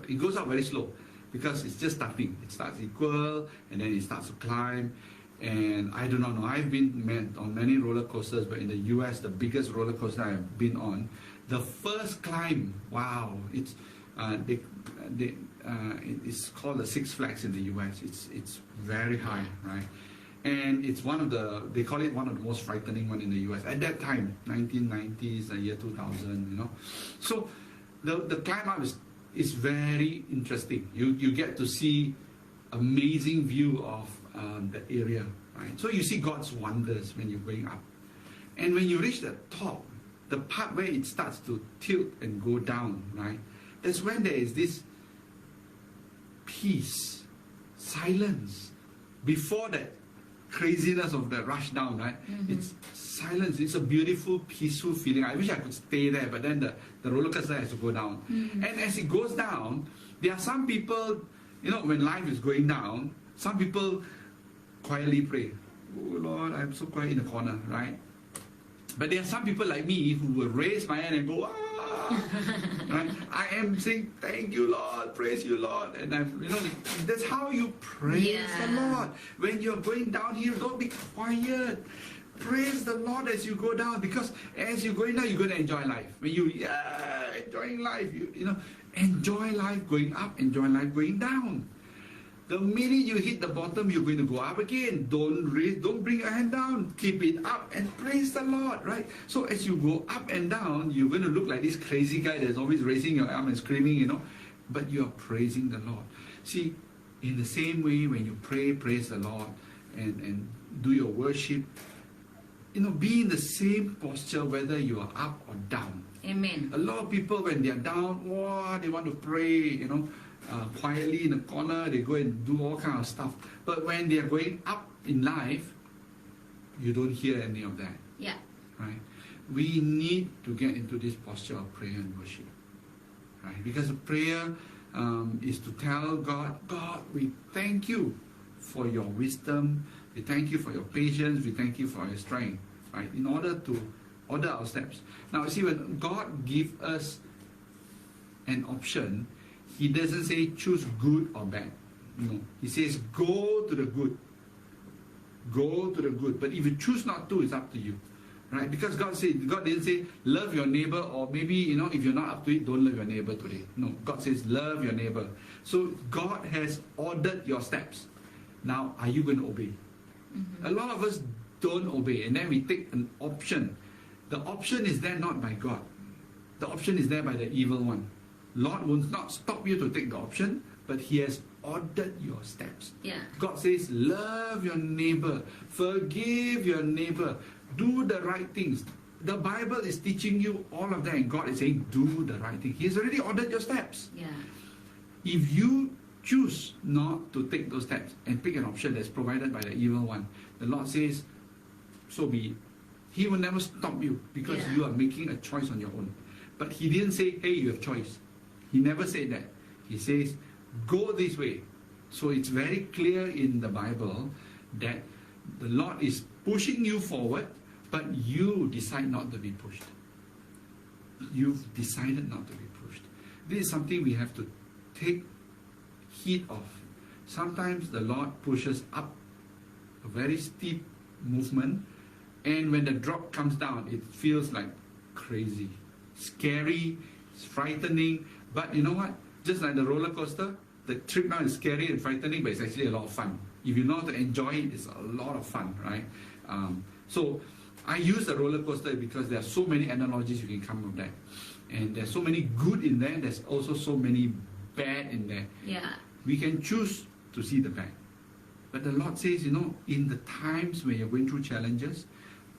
It goes up very slow because it's just starting. It starts equal, and then it starts to climb. And I do not know. I've been on many roller coasters, but in the U.S., the biggest roller coaster I've been on, the first climb, wow, it's it's called the Six Flags in the U.S. It's very high, right? And it's they call it one of the most frightening one in the U.S. at that time, 1990s, the year 2000, you know. So the climb up is is very interesting. You get to see amazing view of the area, right? So you see God's wonders when you're going up. And when you reach the top, the part where it starts to tilt and go down, right? That's when there is this peace, silence, before that craziness of the rush down, right? It's silence. It's a beautiful, peaceful feeling. I wish I could stay there, but then the roller coaster has to go down. And as it goes down, there are some people, you know, when life is going down, some people quietly pray, "Oh Lord, I'm so quiet in the corner," right? But there are some people like me who will raise my hand and go, "Ah!" Right? I am saying, "Thank you, Lord, praise you, Lord," and that's how you praise the Lord. When you're going down here, don't be quiet. Praise the Lord as you go down, because as you're going down, you're going to enjoy life. When you enjoying life, you know, enjoy life going up, enjoy life going down. The minute you hit the bottom, you're going to go up again. Don't bring your hand down. Keep it up and praise the Lord, right? So as you go up and down, you're going to look like this crazy guy that's always raising your arm and screaming, you know. But you are praising the Lord. See, in the same way, when you praise the Lord and do your worship, you know, be in the same posture whether you are up or down. Amen. A lot of people, when they are down, they want to pray, you know, quietly in the corner, they go and do all kind of stuff. But when they are going up in life, you don't hear any of that. Yeah. Right? We need to get into this posture of prayer and worship. Right? Because prayer is to tell God, "God, we thank you for your wisdom. We thank you for your patience. We thank you for your strength." Right? In order to order our steps. Now, see, when God gives us an option, He doesn't say choose good or bad. No. He says go to the good. Go to the good. But if you choose not to, it's up to you. Right? Because God didn't say love your neighbor, or maybe, you know, if you're not up to it, don't love your neighbor today. No. God says love your neighbor. So God has ordered your steps. Now, are you going to obey? A lot of us don't obey, and then we take an option. The option is there not by God. The option is there by the evil one. Lord will not stop you to take the option, but He has ordered your steps. Yeah. God says, love your neighbor, forgive your neighbor, do the right things. The Bible is teaching you all of that, and God is saying, do the right thing. He has already ordered your steps. Yeah. If you choose not to take those steps and pick an option that's provided by the evil one, the Lord says, so be it. He will never stop you, because you are making a choice on your own. But He didn't say, hey, you have choice. He never said that. He says, go this way. So it's very clear in the Bible that the Lord is pushing you forward, but you decide not to be pushed. You've decided not to be pushed. This is something we have to take heed of. Sometimes the Lord pushes up a very steep movement, and when the drop comes down, it feels like crazy, scary, it's frightening. But you know what? Just like the roller coaster, the trip now is scary and frightening, but it's actually a lot of fun. If you know how to enjoy it, it's a lot of fun, right? So I use the roller coaster because there are so many analogies you can come with that. And there's so many good in there, there's also so many bad in there. Yeah. We can choose to see the bad. But the Lord says, you know, in the times when you're going through challenges,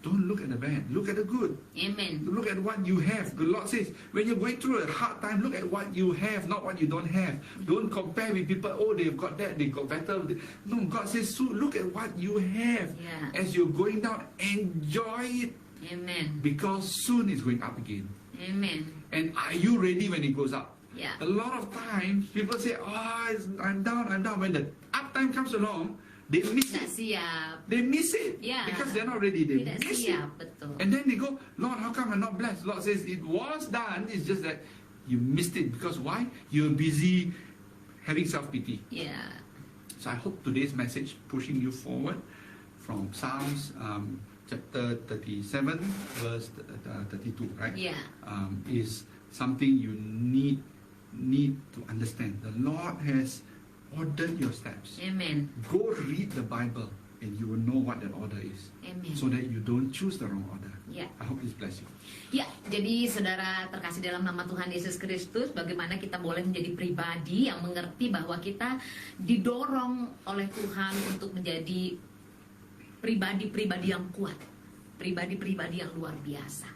don't look at the bad, look at the good. Amen. Look at what you have. The Lord says, when you're going through a hard time, look at what you have, not what you don't have. Don't compare with people, oh, they've got that, they got better. No, God says, so look at what you have. Yeah. As you're going down, enjoy it. Amen. Because soon it's going up again. Amen. And are you ready when it goes up? Yeah. A lot of times, people say, I'm down. When the up time comes along, they miss Tidak it. siap. They miss it. Yeah. Because they're not ready. They Tidak miss siap, it. betul. And then they go, Lord, how come I'm not blessed? Lord says, it was done. It's just that you missed it. Because why? You're busy having self-pity. Yeah. So I hope today's message pushing you forward from Psalms chapter 37, verse 32, right? Yeah. Is something you need to understand. The Lord has ordered your steps. Amen. Go read the Bible. and you will know what that order is, Amen. so that you don't choose the wrong order. Ya. I hope this bless you. Ya, jadi saudara terkasih dalam nama Tuhan Yesus Kristus, bagaimana kita boleh menjadi pribadi yang mengerti bahwa kita didorong oleh Tuhan untuk menjadi pribadi-pribadi yang kuat, pribadi-pribadi yang luar biasa,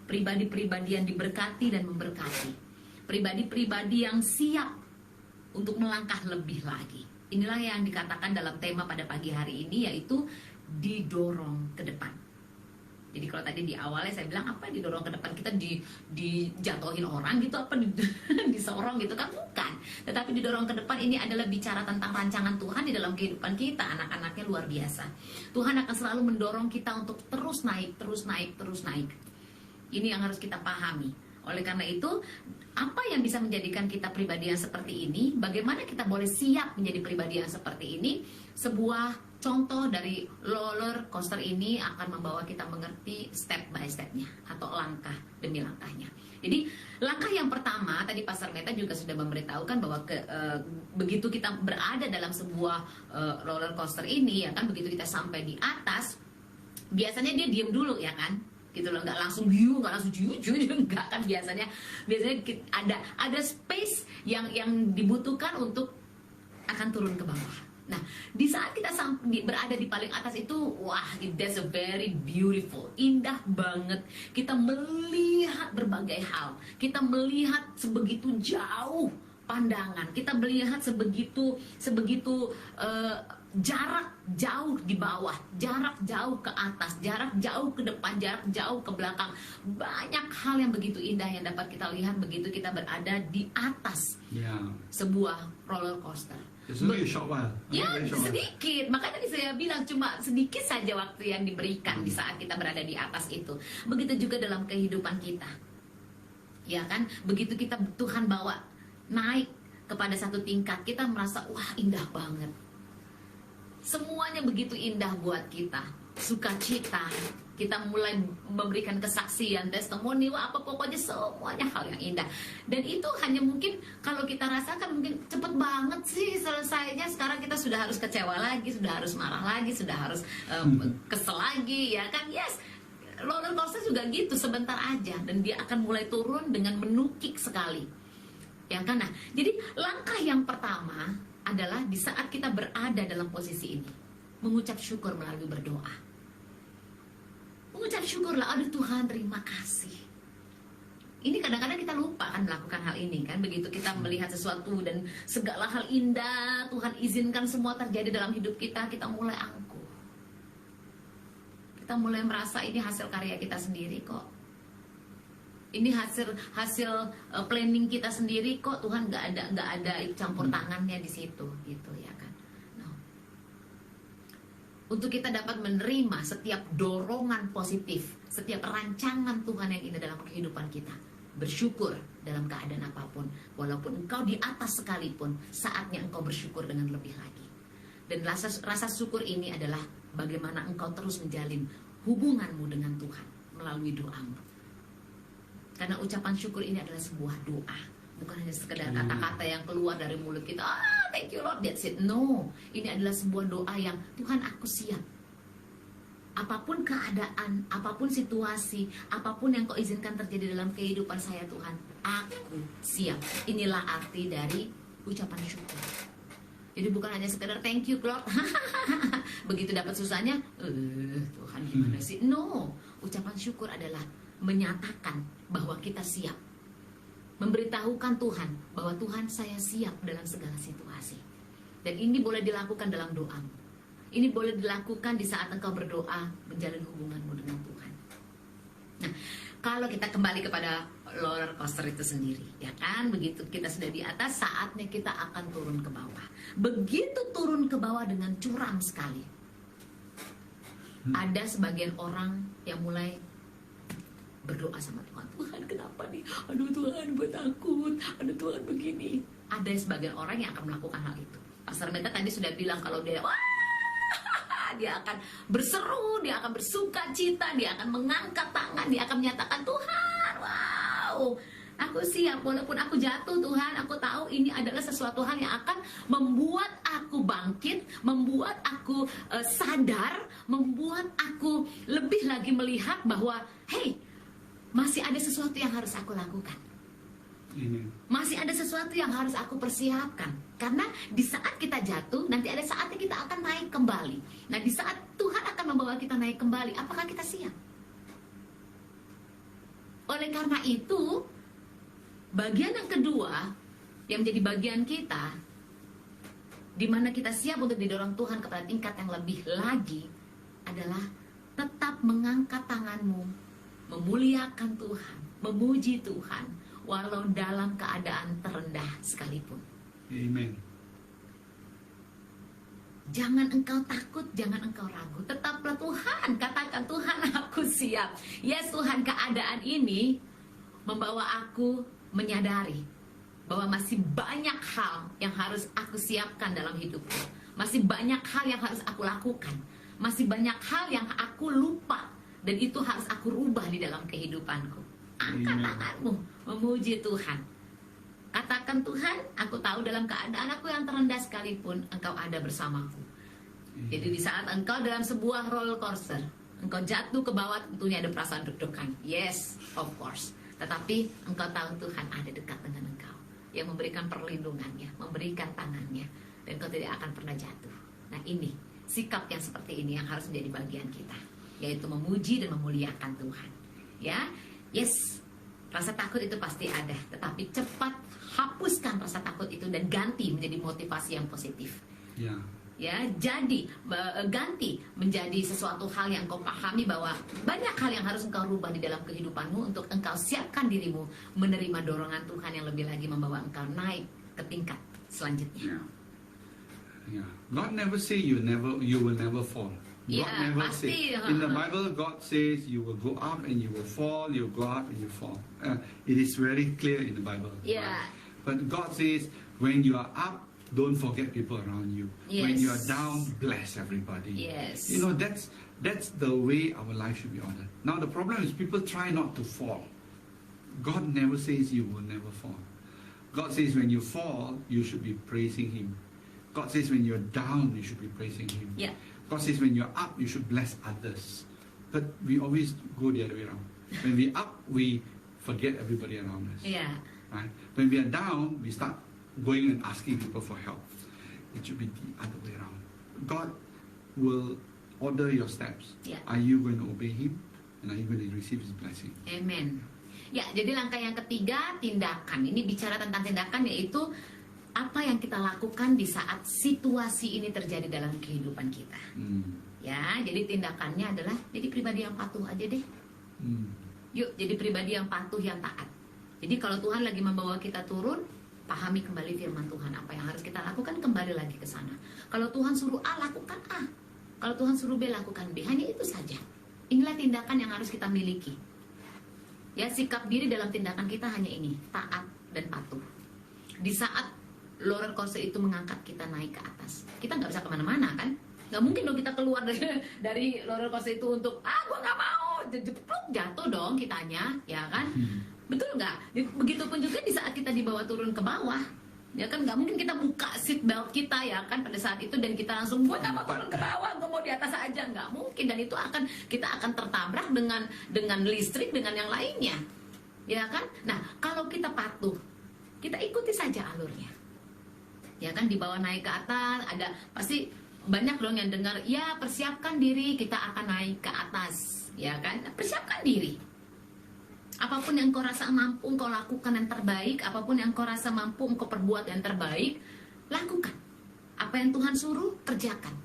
pribadi-pribadi yang diberkati dan memberkati, pribadi-pribadi yang siap untuk melangkah lebih lagi. Inilah yang dikatakan dalam tema pada pagi hari ini, yaitu didorong ke depan. Jadi kalau tadi di awalnya saya bilang apa didorong ke depan, kita dijatuhin orang gitu, apa disorong gitu kan, bukan. Tetapi didorong ke depan ini adalah bicara tentang rancangan Tuhan di dalam kehidupan kita. Anak-anaknya luar biasa. Tuhan akan selalu mendorong kita untuk terus naik, terus naik, terus naik. Ini yang harus kita pahami. Oleh karena itu, apa yang bisa menjadikan kita pribadi yang seperti ini? Bagaimana kita boleh siap menjadi pribadi yang seperti ini? Sebuah contoh dari roller coaster ini akan membawa kita mengerti step by stepnya, atau langkah demi langkahnya. Jadi langkah yang pertama, tadi Pastor Meta juga sudah memberitahukan bahwa begitu kita berada dalam sebuah roller coaster ini, ya kan, begitu kita sampai di atas, biasanya dia diem dulu, ya kan, gitu loh, nggak langsung view, nggak langsung nggak kan, biasanya ada space yang dibutuhkan untuk akan turun ke bawah. Nah, di saat kita berada di paling atas itu, wah, that's a very beautiful, indah banget. Kita melihat berbagai hal, kita melihat sebegitu jauh pandangan, kita melihat sebegitu jarak jauh di bawah, jarak jauh ke atas, jarak jauh ke depan, jarak jauh ke belakang. Banyak hal yang begitu indah yang dapat kita lihat begitu kita berada di atas sebuah roller coaster. It's only a short while. Ya, sedikit. Makanya tadi saya bilang cuma sedikit saja waktu yang diberikan di saat kita berada di atas itu. Begitu juga dalam kehidupan kita. Ya kan? Begitu kita Tuhan bawa naik kepada satu tingkat, kita merasa wah, indah banget. Semuanya begitu indah buat kita. Sukacita, kita mulai memberikan kesaksian, testimoni, wah, apa pokoknya semuanya hal yang indah. Dan itu hanya mungkin kalau kita rasakan mungkin cepet banget sih selesainya. Sekarang kita sudah harus kecewa lagi, sudah harus marah lagi, sudah harus kesel lagi, ya kan? Yes, roller coaster juga gitu, sebentar aja dan dia akan mulai turun dengan menukik sekali, ya kan? Nah, jadi langkah yang pertama adalah di saat kita berada dalam posisi ini, mengucap syukur melalui berdoa. Mengucap syukurlah, aduh Tuhan terima kasih. Ini kadang-kadang kita lupa kan melakukan hal ini kan. Begitu kita melihat sesuatu dan segala hal indah Tuhan izinkan semua terjadi dalam hidup kita, kita mulai angkuh. Kita mulai merasa ini hasil karya kita sendiri kok. Ini hasil planning kita sendiri kok, Tuhan nggak ada campur tangannya di situ gitu, ya kan. Untuk kita dapat menerima setiap dorongan positif, setiap rancangan Tuhan yang indah dalam kehidupan kita, bersyukur dalam keadaan apapun, walaupun engkau di atas sekalipun, saatnya engkau bersyukur dengan lebih lagi. Dan rasa syukur ini adalah bagaimana engkau terus menjalin hubunganmu dengan Tuhan melalui doamu. Karena ucapan syukur ini adalah sebuah doa, bukan hanya sekedar kata-kata yang keluar dari mulut kita, thank you Lord, that's it. No, ini adalah sebuah doa yang Tuhan, aku siap. Apapun keadaan, apapun situasi, apapun yang kau izinkan terjadi dalam kehidupan saya Tuhan, aku siap. Inilah arti dari ucapan syukur. Jadi bukan hanya sekedar thank you Lord, begitu dapat susahnya, Tuhan gimana sih? No, ucapan syukur adalah menyatakan bahwa kita siap, memberitahukan Tuhan bahwa Tuhan, saya siap dalam segala situasi. Dan ini boleh dilakukan dalam doamu. Ini boleh dilakukan di saat engkau berdoa menjalin hubunganmu dengan Tuhan. Nah, kalau kita kembali kepada roller coaster itu sendiri, ya kan, begitu kita sudah di atas, saatnya kita akan turun ke bawah. Begitu turun ke bawah dengan curam sekali, ada sebagian orang yang mulai berdoa sama Tuhan, Tuhan kenapa nih? Aduh Tuhan, gue takut. Aduh Tuhan begini. Ada sebagian orang yang akan melakukan hal itu. Pastor Meta tadi sudah bilang kalau dia, dia akan berseru, dia akan bersuka cita, dia akan mengangkat tangan, dia akan menyatakan Tuhan, wow, Aku siap, walaupun aku jatuh Tuhan, aku tahu ini adalah sesuatu hal yang akan membuat aku bangkit, membuat aku sadar, membuat aku lebih lagi melihat bahwa, hey, masih ada sesuatu yang harus aku lakukan. Amen. Masih ada sesuatu yang harus aku persiapkan. Karena di saat kita jatuh, nanti ada saatnya kita akan naik kembali. Nah, di saat Tuhan akan membawa kita naik kembali, apakah kita siap? Oleh karena itu, bagian yang kedua yang menjadi bagian kita, di mana kita siap untuk didorong Tuhan kepada tingkat yang lebih lagi, adalah tetap mengangkat tanganmu, memuliakan Tuhan, memuji Tuhan, walau dalam keadaan terendah sekalipun. Amen. Jangan engkau takut, jangan engkau ragu. Tetaplah Tuhan, katakan, Tuhan, aku siap. Yes Tuhan, keadaan ini membawa aku menyadari bahwa masih banyak hal yang harus aku siapkan dalam hidupku. Masih banyak hal yang harus aku lakukan. Masih banyak hal yang aku lupa, dan itu harus aku rubah di dalam kehidupanku. Angkat tanganmu, memuji Tuhan. Katakan, Tuhan, aku tahu dalam keadaan aku yang terendah sekalipun, Engkau ada bersamaku. Jadi di saat engkau dalam sebuah roller coaster, engkau jatuh ke bawah, tentunya ada perasaan deg-degan. Yes, of course. Tetapi engkau tahu Tuhan ada dekat dengan engkau, yang memberikan perlindungannya, memberikan tangannya, dan engkau tidak akan pernah jatuh. Nah, ini sikap yang seperti ini yang harus menjadi bagian kita, yaitu memuji dan memuliakan Tuhan. Ya, yes, rasa takut itu pasti ada, tetapi cepat hapuskan rasa takut itu dan ganti menjadi motivasi yang positif. Ya. Ya, jadi ganti menjadi sesuatu hal yang kau pahami bahwa banyak hal yang harus engkau rubah di dalam kehidupanmu untuk engkau siapkan dirimu menerima dorongan Tuhan yang lebih lagi membawa engkau naik ke tingkat selanjutnya. Yeah. God never say you will never fall. God never pasti. say. In the Bible, God says you will go up and you will fall. You go up and you fall. It is very clear in the Bible. Yeah. Right? But God says when you are up, don't forget people around you. Yes. When you are down, bless everybody. Yes. You know, that's the way our life should be ordered. Now the problem is people try not to fall. God never says you will never fall. God says when you fall, you should be praising Him. God says when you're down, you should be praising Him. Yeah. God says when you're up, you should bless others. But we always go the other way around. When we up, we forget everybody around us. Yeah. Right? When we are down, we start going and asking people for help. It should be the other way around. God will order your steps. Yeah. Are you going to obey Him? And are you going to receive His blessing? Amen. Ya, jadi langkah yang ketiga, tindakan. Ini bicara tentang tindakan, yaitu apa yang kita lakukan di saat situasi ini terjadi dalam kehidupan kita. Ya, jadi tindakannya adalah jadi pribadi yang patuh aja deh. Yuk, jadi pribadi yang patuh, yang taat. Jadi kalau Tuhan lagi membawa kita turun, pahami kembali firman Tuhan, apa yang harus kita lakukan, kembali lagi ke sana. Kalau Tuhan suruh A, lakukan A. Kalau Tuhan suruh B, lakukan B. Hanya itu saja. Inilah tindakan yang harus kita miliki. Ya, sikap diri dalam tindakan kita hanya ini, taat dan patuh. Di saat roller coaster itu mengangkat kita naik ke atas, kita nggak bisa kemana-mana kan? Nggak mungkin dong kita keluar dari roller coaster itu untuk gue nggak mau, jatuh dong kitanya, ya kan? Betul nggak? Begitupun juga di saat kita dibawa turun ke bawah, ya kan? Nggak mungkin kita buka seat belt kita, ya kan, pada saat itu dan kita langsung gue nggak mau turun ke bawah, gue mau di atas aja. Nggak mungkin, dan itu kita akan tertabrak dengan listrik, dengan yang lainnya, ya kan? Nah, kalau kita patuh, kita ikuti saja alurnya, ya kan? Dibawa naik ke atas, ada pasti banyak dong yang dengar, ya persiapkan diri, kita akan naik ke atas, ya kan? Persiapkan diri. Apapun yang kau rasa mampu kau lakukan yang terbaik, apapun yang kau rasa mampu kau perbuat yang terbaik, lakukan. Apa yang Tuhan suruh, kerjakan.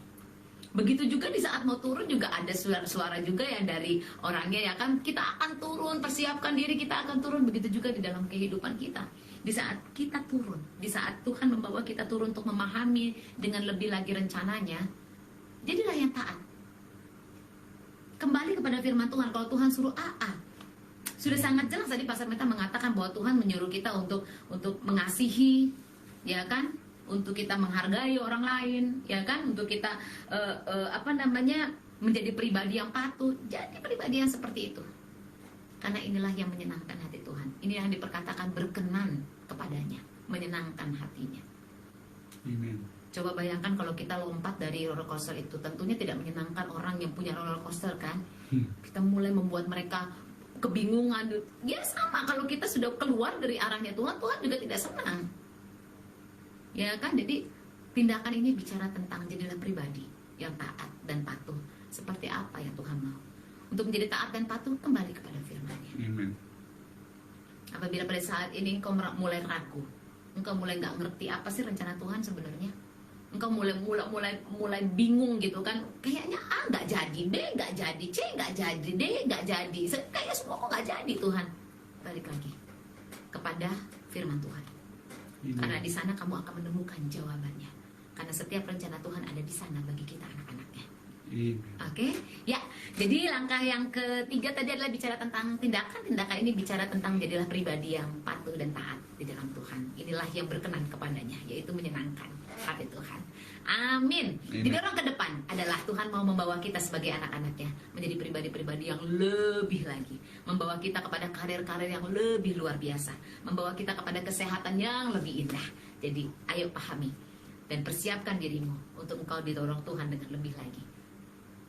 Begitu juga di saat mau turun juga ada suara-suara juga yang dari orangnya, ya kan? Kita akan turun, persiapkan diri, kita akan turun. Begitu juga di dalam kehidupan kita. Di saat kita turun, di saat Tuhan membawa kita turun untuk memahami dengan lebih lagi rencananya, jadilah yang taat. Kembali kepada firman Tuhan, kalau Tuhan suruh A. Sudah sangat jelas tadi Pastor Meta mengatakan bahwa Tuhan menyuruh kita untuk mengasihi, ya kan? Untuk kita menghargai orang lain, ya kan? Untuk kita menjadi pribadi yang patuh. Jadi pribadi yang seperti itu. Karena inilah yang menyenangkan hati Tuhan. Ini yang diperkatakan berkenan kepadanya, menyenangkan hatinya. Amen. Coba bayangkan kalau kita lompat dari roller coaster itu, tentunya tidak menyenangkan orang yang punya roller coaster kan. Kita mulai membuat mereka kebingungan. Ya sama, kalau kita sudah keluar dari arahnya Tuhan, Tuhan juga tidak senang. Ya kan, jadi tindakan ini bicara tentang jadilah pribadi yang taat dan patuh. Seperti apa yang Tuhan mau. Untuk menjadi taat dan patuh, kembali kepada firman-Nya. Amen. Apabila pada saat ini engkau mulai ragu, engkau mulai nggak ngerti apa sih rencana Tuhan sebenarnya, engkau mulai bingung gitu kan, kayaknya A nggak jadi, B nggak jadi, C nggak jadi, D nggak jadi, kayak semua kok nggak jadi Tuhan. Balik lagi kepada firman Tuhan. Karena di sana kamu akan menemukan jawabannya. Karena setiap rencana Tuhan ada di sana bagi kita anak-anaknya. Oke, ya. Jadi langkah yang ketiga tadi adalah bicara tentang tindakan. Tindakan ini bicara tentang jadilah pribadi yang patuh dan taat di dalam Tuhan. Inilah yang berkenan kepadanya, yaitu menyenangkan hati Tuhan. Amin. Jadi orang ke depan adalah Tuhan mau membawa kita sebagai anak-anaknya menjadi pribadi-pribadi yang lebih lagi, membawa kita kepada karir-karir yang lebih luar biasa, membawa kita kepada kesehatan yang lebih indah. Jadi ayo pahami dan persiapkan dirimu untuk engkau didorong Tuhan dengan lebih lagi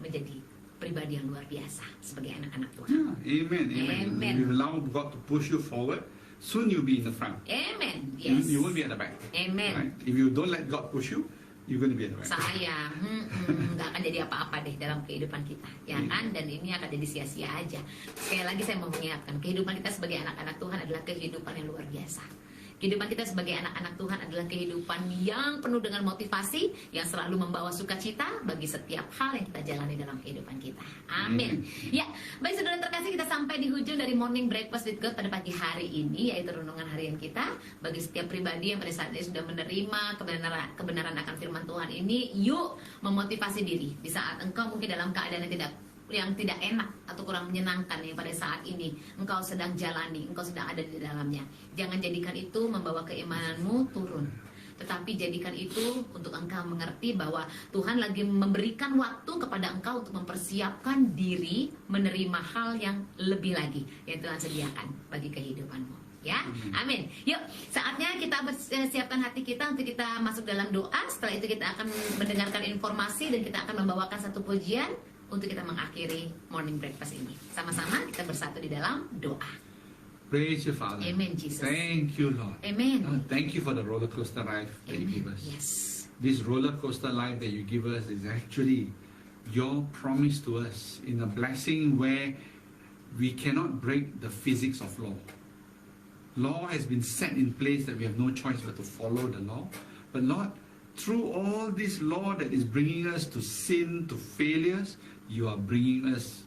menjadi pribadi yang luar biasa sebagai anak-anak Tuhan. Yeah, amen, amen. Amen. If you allow God to push you forward, soon you'll be in the front. Amen. Yes. You won't be at the back. Amen. Right? If you don't let God push you, you're going to be at the back. Sayang, nggak akan jadi apa-apa deh dalam kehidupan kita, ya kan? Dan ini akan jadi sia-sia aja. Sekali lagi saya mau mengingatkan, kehidupan kita sebagai anak-anak Tuhan adalah kehidupan yang luar biasa. Kehidupan kita sebagai anak-anak Tuhan adalah kehidupan yang penuh dengan motivasi, yang selalu membawa sukacita bagi setiap hal yang kita jalani dalam kehidupan kita. Amin. Ya, baik saudara terkasih, kita sampai di ujung dari Morning Breakfast with God pada pagi hari ini, yaitu renungan harian kita. Bagi setiap pribadi yang pada saat ini sudah menerima kebenaran akan firman Tuhan ini, yuk memotivasi diri di saat engkau mungkin dalam keadaan yang tidak enak atau kurang menyenangkan yang pada saat ini engkau sedang jalani, engkau sedang ada di dalamnya. Jangan jadikan itu membawa keimananmu turun, tetapi jadikan itu untuk engkau mengerti bahwa Tuhan lagi memberikan waktu kepada engkau untuk mempersiapkan diri menerima hal yang lebih lagi yang Tuhan sediakan bagi kehidupanmu. Ya, amin. Yuk, saatnya kita siapkan hati kita untuk kita masuk dalam doa. Setelah itu kita akan mendengarkan informasi dan kita akan membawakan satu pujian untuk kita mengakhiri Morning Breakfast ini. Sama-sama kita bersatu di dalam doa. Praise you, Father. Amen, Jesus. Thank you, Lord. Amen. Thank you for the roller coaster ride that you give us. Yes. This roller coaster life that you give us is actually your promise to us in a blessing where we cannot break the physics of law. Law has been set in place that we have no choice but to follow the law. But Lord, through all this law that is bringing us to sin, to failures, you are bringing us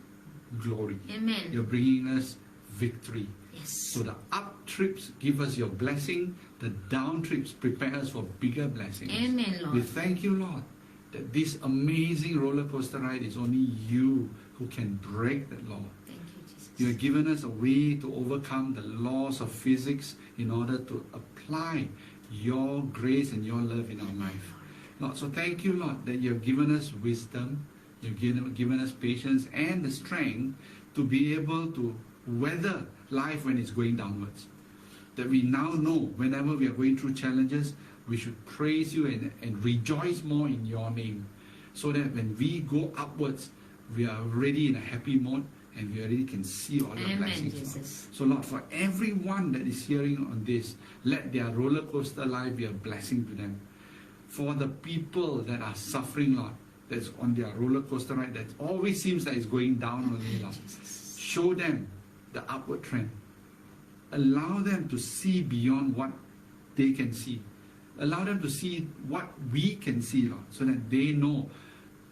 glory. Amen. You're bringing us victory. Yes. So the up trips give us your blessing, the down trips prepare us for bigger blessings. Amen, Lord. We thank you, Lord, that this amazing roller coaster ride is only you who can break that law. Thank you, Jesus. You have given us a way to overcome the laws of physics in order to apply your grace and your love in our life. Lord, so thank you, Lord, that you have given us wisdom, you've given us patience and the strength to be able to weather life when it's going downwards. That we now know whenever we are going through challenges, we should praise you and rejoice more in your name. So that when we go upwards, we are already in a happy mode and we already can see all your Amen, blessings. Jesus. Lord. So Lord, for everyone that is hearing on this, let their roller coaster life be a blessing to them. For the people that are suffering, Lord, that's on their roller coaster ride, that always seems like it's going down only, Lord. Show them the upward trend. Allow them to see beyond what they can see. Allow them to see what we can see, Lord, so that they know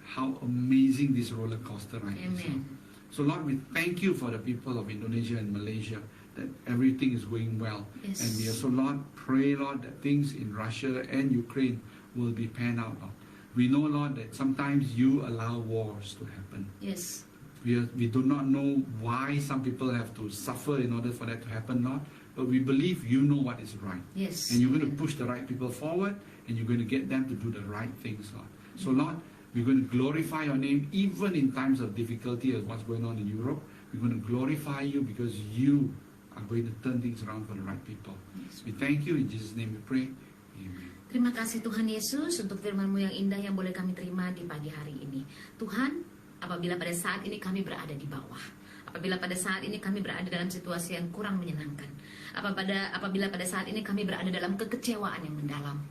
how amazing this roller coaster ride is. Lord. Amen. So Lord, we thank you for the people of Indonesia and Malaysia, that everything is going well. Yes. And we also, Lord, pray, Lord, that things in Russia and Ukraine will be panned out, Lord. We know, Lord, that sometimes you allow wars to happen. Yes. We do not know why some people have to suffer in order for that to happen, Lord. But we believe you know what is right. Yes. And you're going to push the right people forward, and you're going to get them to do the right things, Lord. So, Lord, we're going to glorify your name even in times of difficulty as what's going on in Europe. We're going to glorify you because you are going to turn things around for the right people. We thank you. In Jesus' name we pray. Amen. Terima kasih Tuhan Yesus untuk firman-Mu yang indah yang boleh kami terima di pagi hari ini. Tuhan, apabila pada saat ini kami berada di bawah, apabila pada saat ini kami berada dalam situasi yang kurang menyenangkan, apabila pada saat ini kami berada dalam kekecewaan yang mendalam,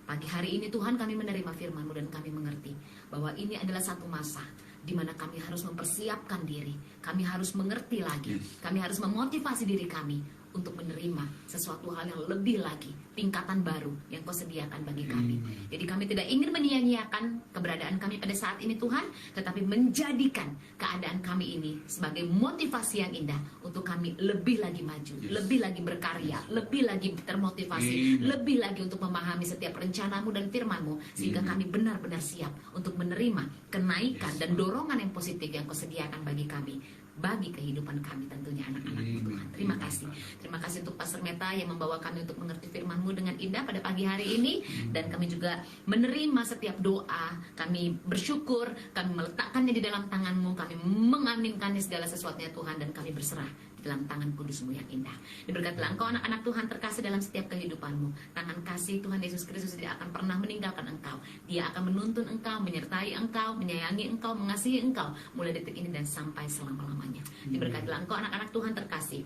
pagi hari ini Tuhan kami menerima firman-Mu dan kami mengerti bahwa ini adalah satu masa di mana kami harus mempersiapkan diri, kami harus mengerti lagi, kami harus memotivasi diri kami untuk menerima sesuatu hal yang lebih lagi, tingkatan baru yang Kau sediakan bagi kami. Jadi kami tidak ingin menyia-nyiakan keberadaan kami pada saat ini Tuhan, tetapi menjadikan keadaan kami ini sebagai motivasi yang indah untuk kami lebih lagi maju, lebih lagi berkarya, lebih lagi termotivasi, lebih lagi untuk memahami setiap rencana-Mu dan firman-Mu, sehingga kami benar-benar siap untuk menerima kenaikan dan dorongan yang positif yang Kau sediakan bagi kami, bagi kehidupan kami tentunya anak-anak-Mu Tuhan. Terima kasih. Terima kasih untuk Pastor Meta yang membawa kami untuk mengerti firman-Mu dengan indah pada pagi hari ini. Dan kami juga menerima setiap doa. Kami bersyukur, kami meletakkannya di dalam tangan-Mu, kami mengaminkannya segala sesuatunya Tuhan, dan kami berserah di dalam tangan kudus-Mu yang indah. Diberkatilah Engkau anak-anak Tuhan terkasih dalam setiap kehidupan-Mu. Tangan kasih Tuhan Yesus Kristus tidak akan pernah meninggalkan Engkau. Dia akan menuntun Engkau, menyertai Engkau, menyayangi Engkau, mengasihi Engkau mulai detik ini dan sampai selama-lamanya. Diberkatilah Engkau anak-anak Tuhan terkasih.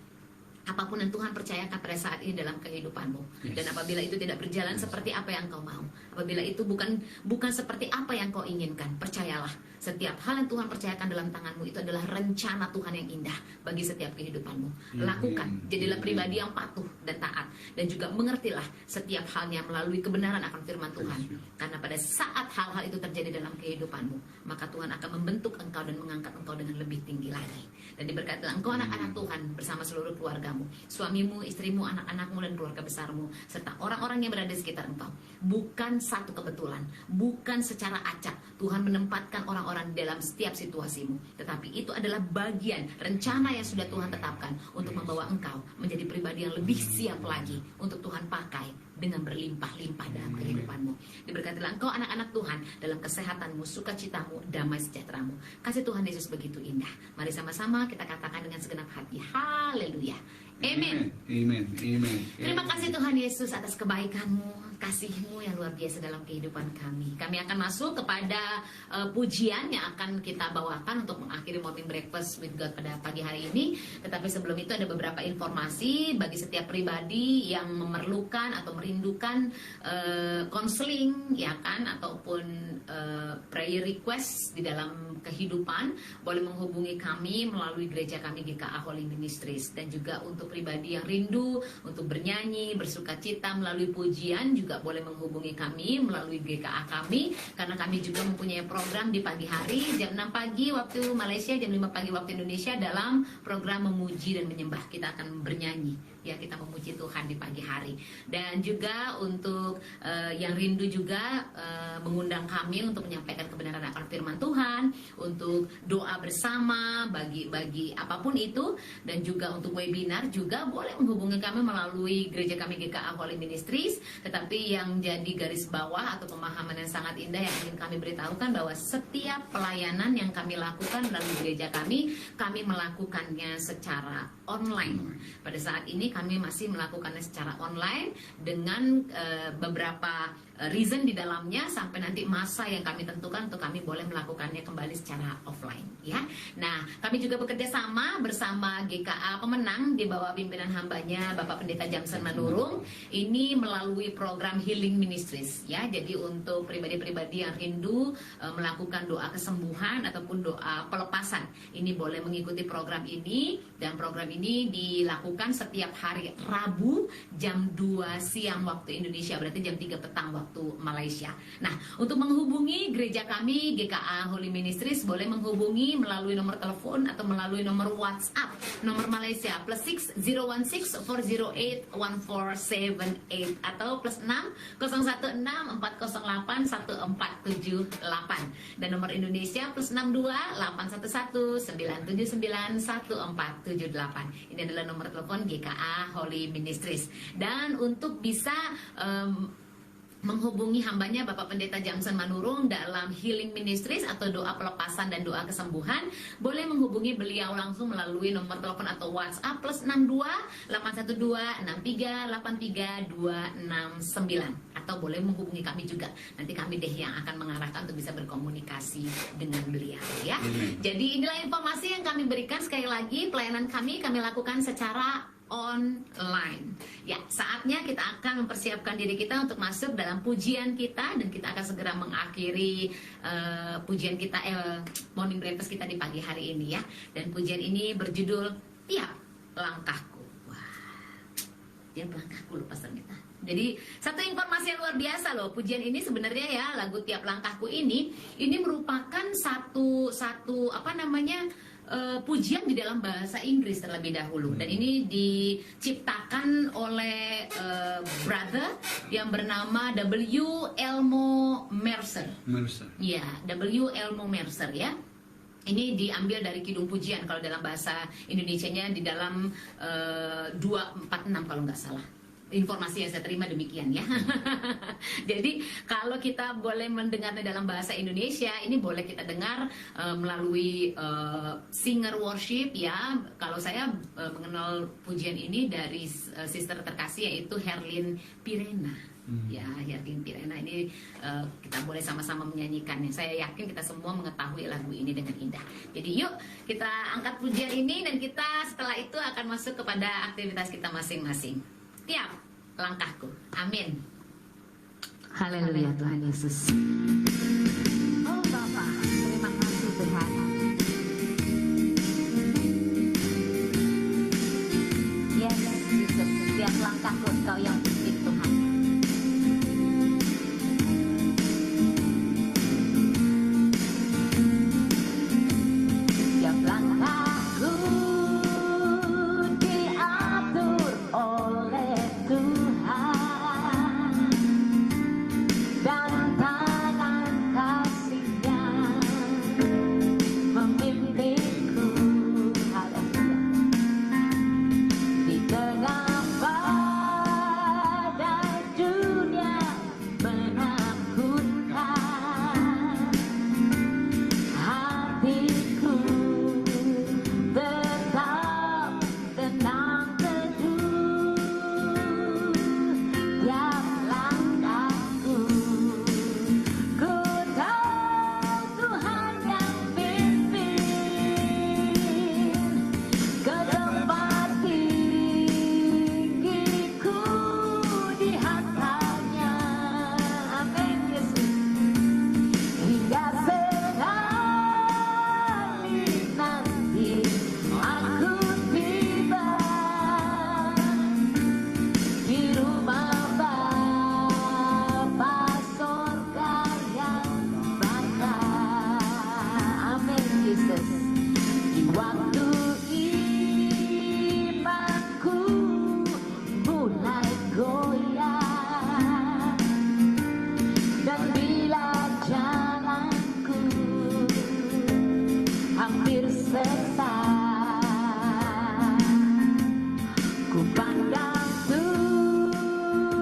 Apapun yang Tuhan percayakan pada saat ini dalam kehidupanmu, dan apabila itu tidak berjalan seperti apa yang Kau mau, apabila itu bukan seperti apa yang Kau inginkan, percayalah, setiap hal yang Tuhan percayakan dalam tanganmu itu adalah rencana Tuhan yang indah bagi setiap kehidupanmu. Lakukan, jadilah pribadi yang patuh dan taat, dan juga mengertilah setiap halnya melalui kebenaran akan firman Tuhan. Karena pada saat hal-hal itu terjadi dalam kehidupanmu, maka Tuhan akan membentuk engkau dan mengangkat engkau dengan lebih tinggi lagi. Dan diberkatilah engkau anak-anak Tuhan bersama seluruh keluargamu, suamimu, istrimu, anak-anakmu, dan keluarga besarmu, serta orang-orang yang berada di sekitar engkau. Bukan satu kebetulan, bukan secara acak Tuhan menempatkan orang-orang dalam setiap situasimu, tetapi itu adalah bagian rencana yang sudah Tuhan tetapkan untuk membawa engkau menjadi pribadi yang lebih siap lagi untuk Tuhan pakai dengan berlimpah-limpah dalam kehidupanmu. Diberkatilah engkau anak-anak Tuhan dalam kesehatanmu, sukacitamu, damai sejahteramu. Kasih Tuhan Yesus begitu indah. Mari sama-sama kita katakan dengan segenap hati, haleluya. Amen. Amen. Amen. Terima kasih Tuhan Yesus atas kebaikan-Mu, kasih-Mu yang luar biasa dalam kehidupan kami. Kami akan masuk kepada pujian yang akan kita bawakan untuk mengakhiri Morning Breakfast with God pada pagi hari ini. Tetapi sebelum itu ada beberapa informasi bagi setiap pribadi yang memerlukan atau merindukan konseling, ya kan, ataupun prayer request di dalam kehidupan, boleh menghubungi kami melalui gereja kami GKA Holy Ministries. Dan juga untuk pribadi yang rindu untuk bernyanyi, bersuka cita melalui pujian, juga boleh menghubungi kami melalui GKA kami, karena kami juga mempunyai program di pagi hari jam 6 pagi waktu Malaysia, jam 5 pagi waktu Indonesia, dalam program memuji dan menyembah. Kita akan bernyanyi, ya, kita memuji Tuhan di pagi hari. Dan juga untuk yang rindu juga mengundang kami untuk menyampaikan kebenaran akan firman Tuhan, untuk doa bersama bagi apapun itu, dan juga untuk webinar juga boleh menghubungi kami melalui gereja kami GKA Holy Ministries. Tetapi yang jadi garis bawah atau pemahaman yang sangat indah yang ingin kami beritahukan bahwa setiap pelayanan yang kami lakukan melalui gereja kami melakukannya secara online. Pada saat ini kami masih melakukannya secara online dengan beberapa reason di dalamnya, sampai nanti masa yang kami tentukan untuk kami boleh melakukannya kembali secara offline, ya. Nah, kami juga bekerja sama bersama GKA Pemenang di bawah pimpinan hambanya Bapak Pendeta Jamson Manurung, ini melalui program Healing Ministries, ya. Jadi untuk pribadi-pribadi yang rindu melakukan doa kesembuhan ataupun doa pelepasan, ini boleh mengikuti program ini. Dan program ini dilakukan setiap hari Rabu jam 2 siang waktu Indonesia, berarti jam 3 petang waktu Malaysia. Nah, untuk menghubungi gereja kami GKA Holy Ministries, boleh menghubungi melalui nomor telepon atau melalui nomor WhatsApp, nomor Malaysia +6 016 408 1478 atau +6 016 408 1478, dan nomor Indonesia +62 811 979 1478. Ini adalah nomor telepon GKA Holy Ministries. Dan untuk bisa menghubungi hambanya Bapak Pendeta Jamson Manurung dalam Healing Ministries atau doa pelepasan dan doa kesembuhan, boleh menghubungi beliau langsung melalui nomor telepon atau WhatsApp plus 62 812 63 83 269, atau boleh menghubungi kami juga. Nanti kami deh yang akan mengarahkan untuk bisa berkomunikasi dengan beliau ya. Jadi inilah informasi yang kami berikan. Sekali lagi, pelayanan kami lakukan secara online. Ya, saatnya kita akan mempersiapkan diri kita untuk masuk dalam pujian kita, dan kita akan segera mengakhiri pujian kita, morning breakfast kita di pagi hari ini ya. Dan pujian ini berjudul Tiap Langkahku. Wah, tiap langkahku loh Pastor Mita. Jadi satu informasi yang luar biasa loh, pujian ini sebenarnya ya, lagu Tiap Langkahku ini merupakan satu apa namanya, pujian di dalam bahasa Inggris terlebih dahulu, dan ini diciptakan oleh brother yang bernama W. Elmo Mercer. Ya, W. Elmo Mercer ya. Ini diambil dari Kidung Pujian kalau dalam bahasa Indonesianya, di dalam 246 kalau nggak salah. Informasi yang saya terima demikian ya. Jadi kalau kita boleh mendengarnya dalam bahasa Indonesia, ini boleh kita dengar melalui singer worship ya. Kalau saya mengenal pujian ini dari sister terkasih, yaitu Herlin Pirena. Ya, Herlin Pirena ini kita boleh sama-sama menyanyikannya. Saya yakin kita semua mengetahui lagu ini dengan indah. Jadi yuk kita angkat pujian ini, dan kita setelah itu akan masuk kepada aktivitas kita masing-masing. Tiap langkahku. Amin. Haleluya Tuhan Yesus. Oh Bapa, terima kasih Tuhan. Yes, Yesus, setiap langkahku Engkau yang pimpin Tuhan. Setiap langkahku diatur oleh Tuhan, dan tangan kasih-Nya memimpinku. Haleluya. Di tengah badai dunia menakutkan, hatiku tetap tenang teduh. Tiap langkahku, ku tahu Tuhan yang pimpin ke tempat tinggiku dihantarnya. Amin Yesus. Hingga sekali nanti aku tiba di rumah Bapa sorga yang bangga. Amin Yesus. Di waktu imanku mulai goyah, dan bila jalanku hampir sesat, ku pandang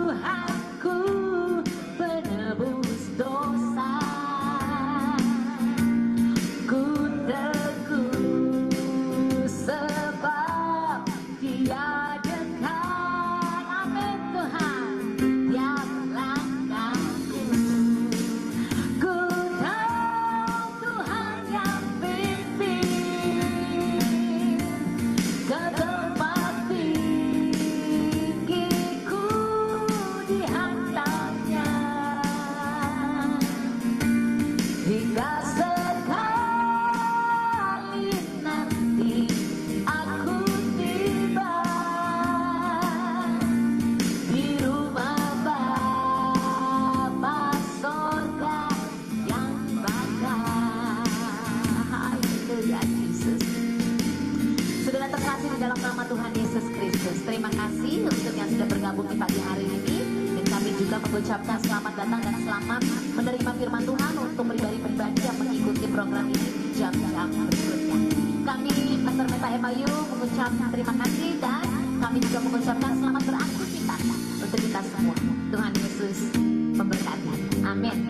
Tuhanku penebus dosa. Ku teguh sebab Dia dekat. Amin Tuhan. Tiap langkahku, ku tahu Tuhan yang pimpin ke tempat tinggiku dihantarnya. Hingga sekali nanti aku tiba di rumah Bapa sorga yang bangga. Haleluya Yesus. Saudara terkasih di dalam nama Tuhan Yesus Kristus, terima kasih untuk yang sudah bergabung di pagi hari ini. Dan kami juga mengucapkan selamat datang dan selamat menerima firman Tuhan untuk pribadi-pribadi yang mengikuti program ini di jam-jam berikutnya. Kami Pastor Meta Emayu mengucapkan terima kasih, dan kami juga mengucapkan selamat beraktivitas untuk kita semua. Tuhan Yesus memberkati. Amin.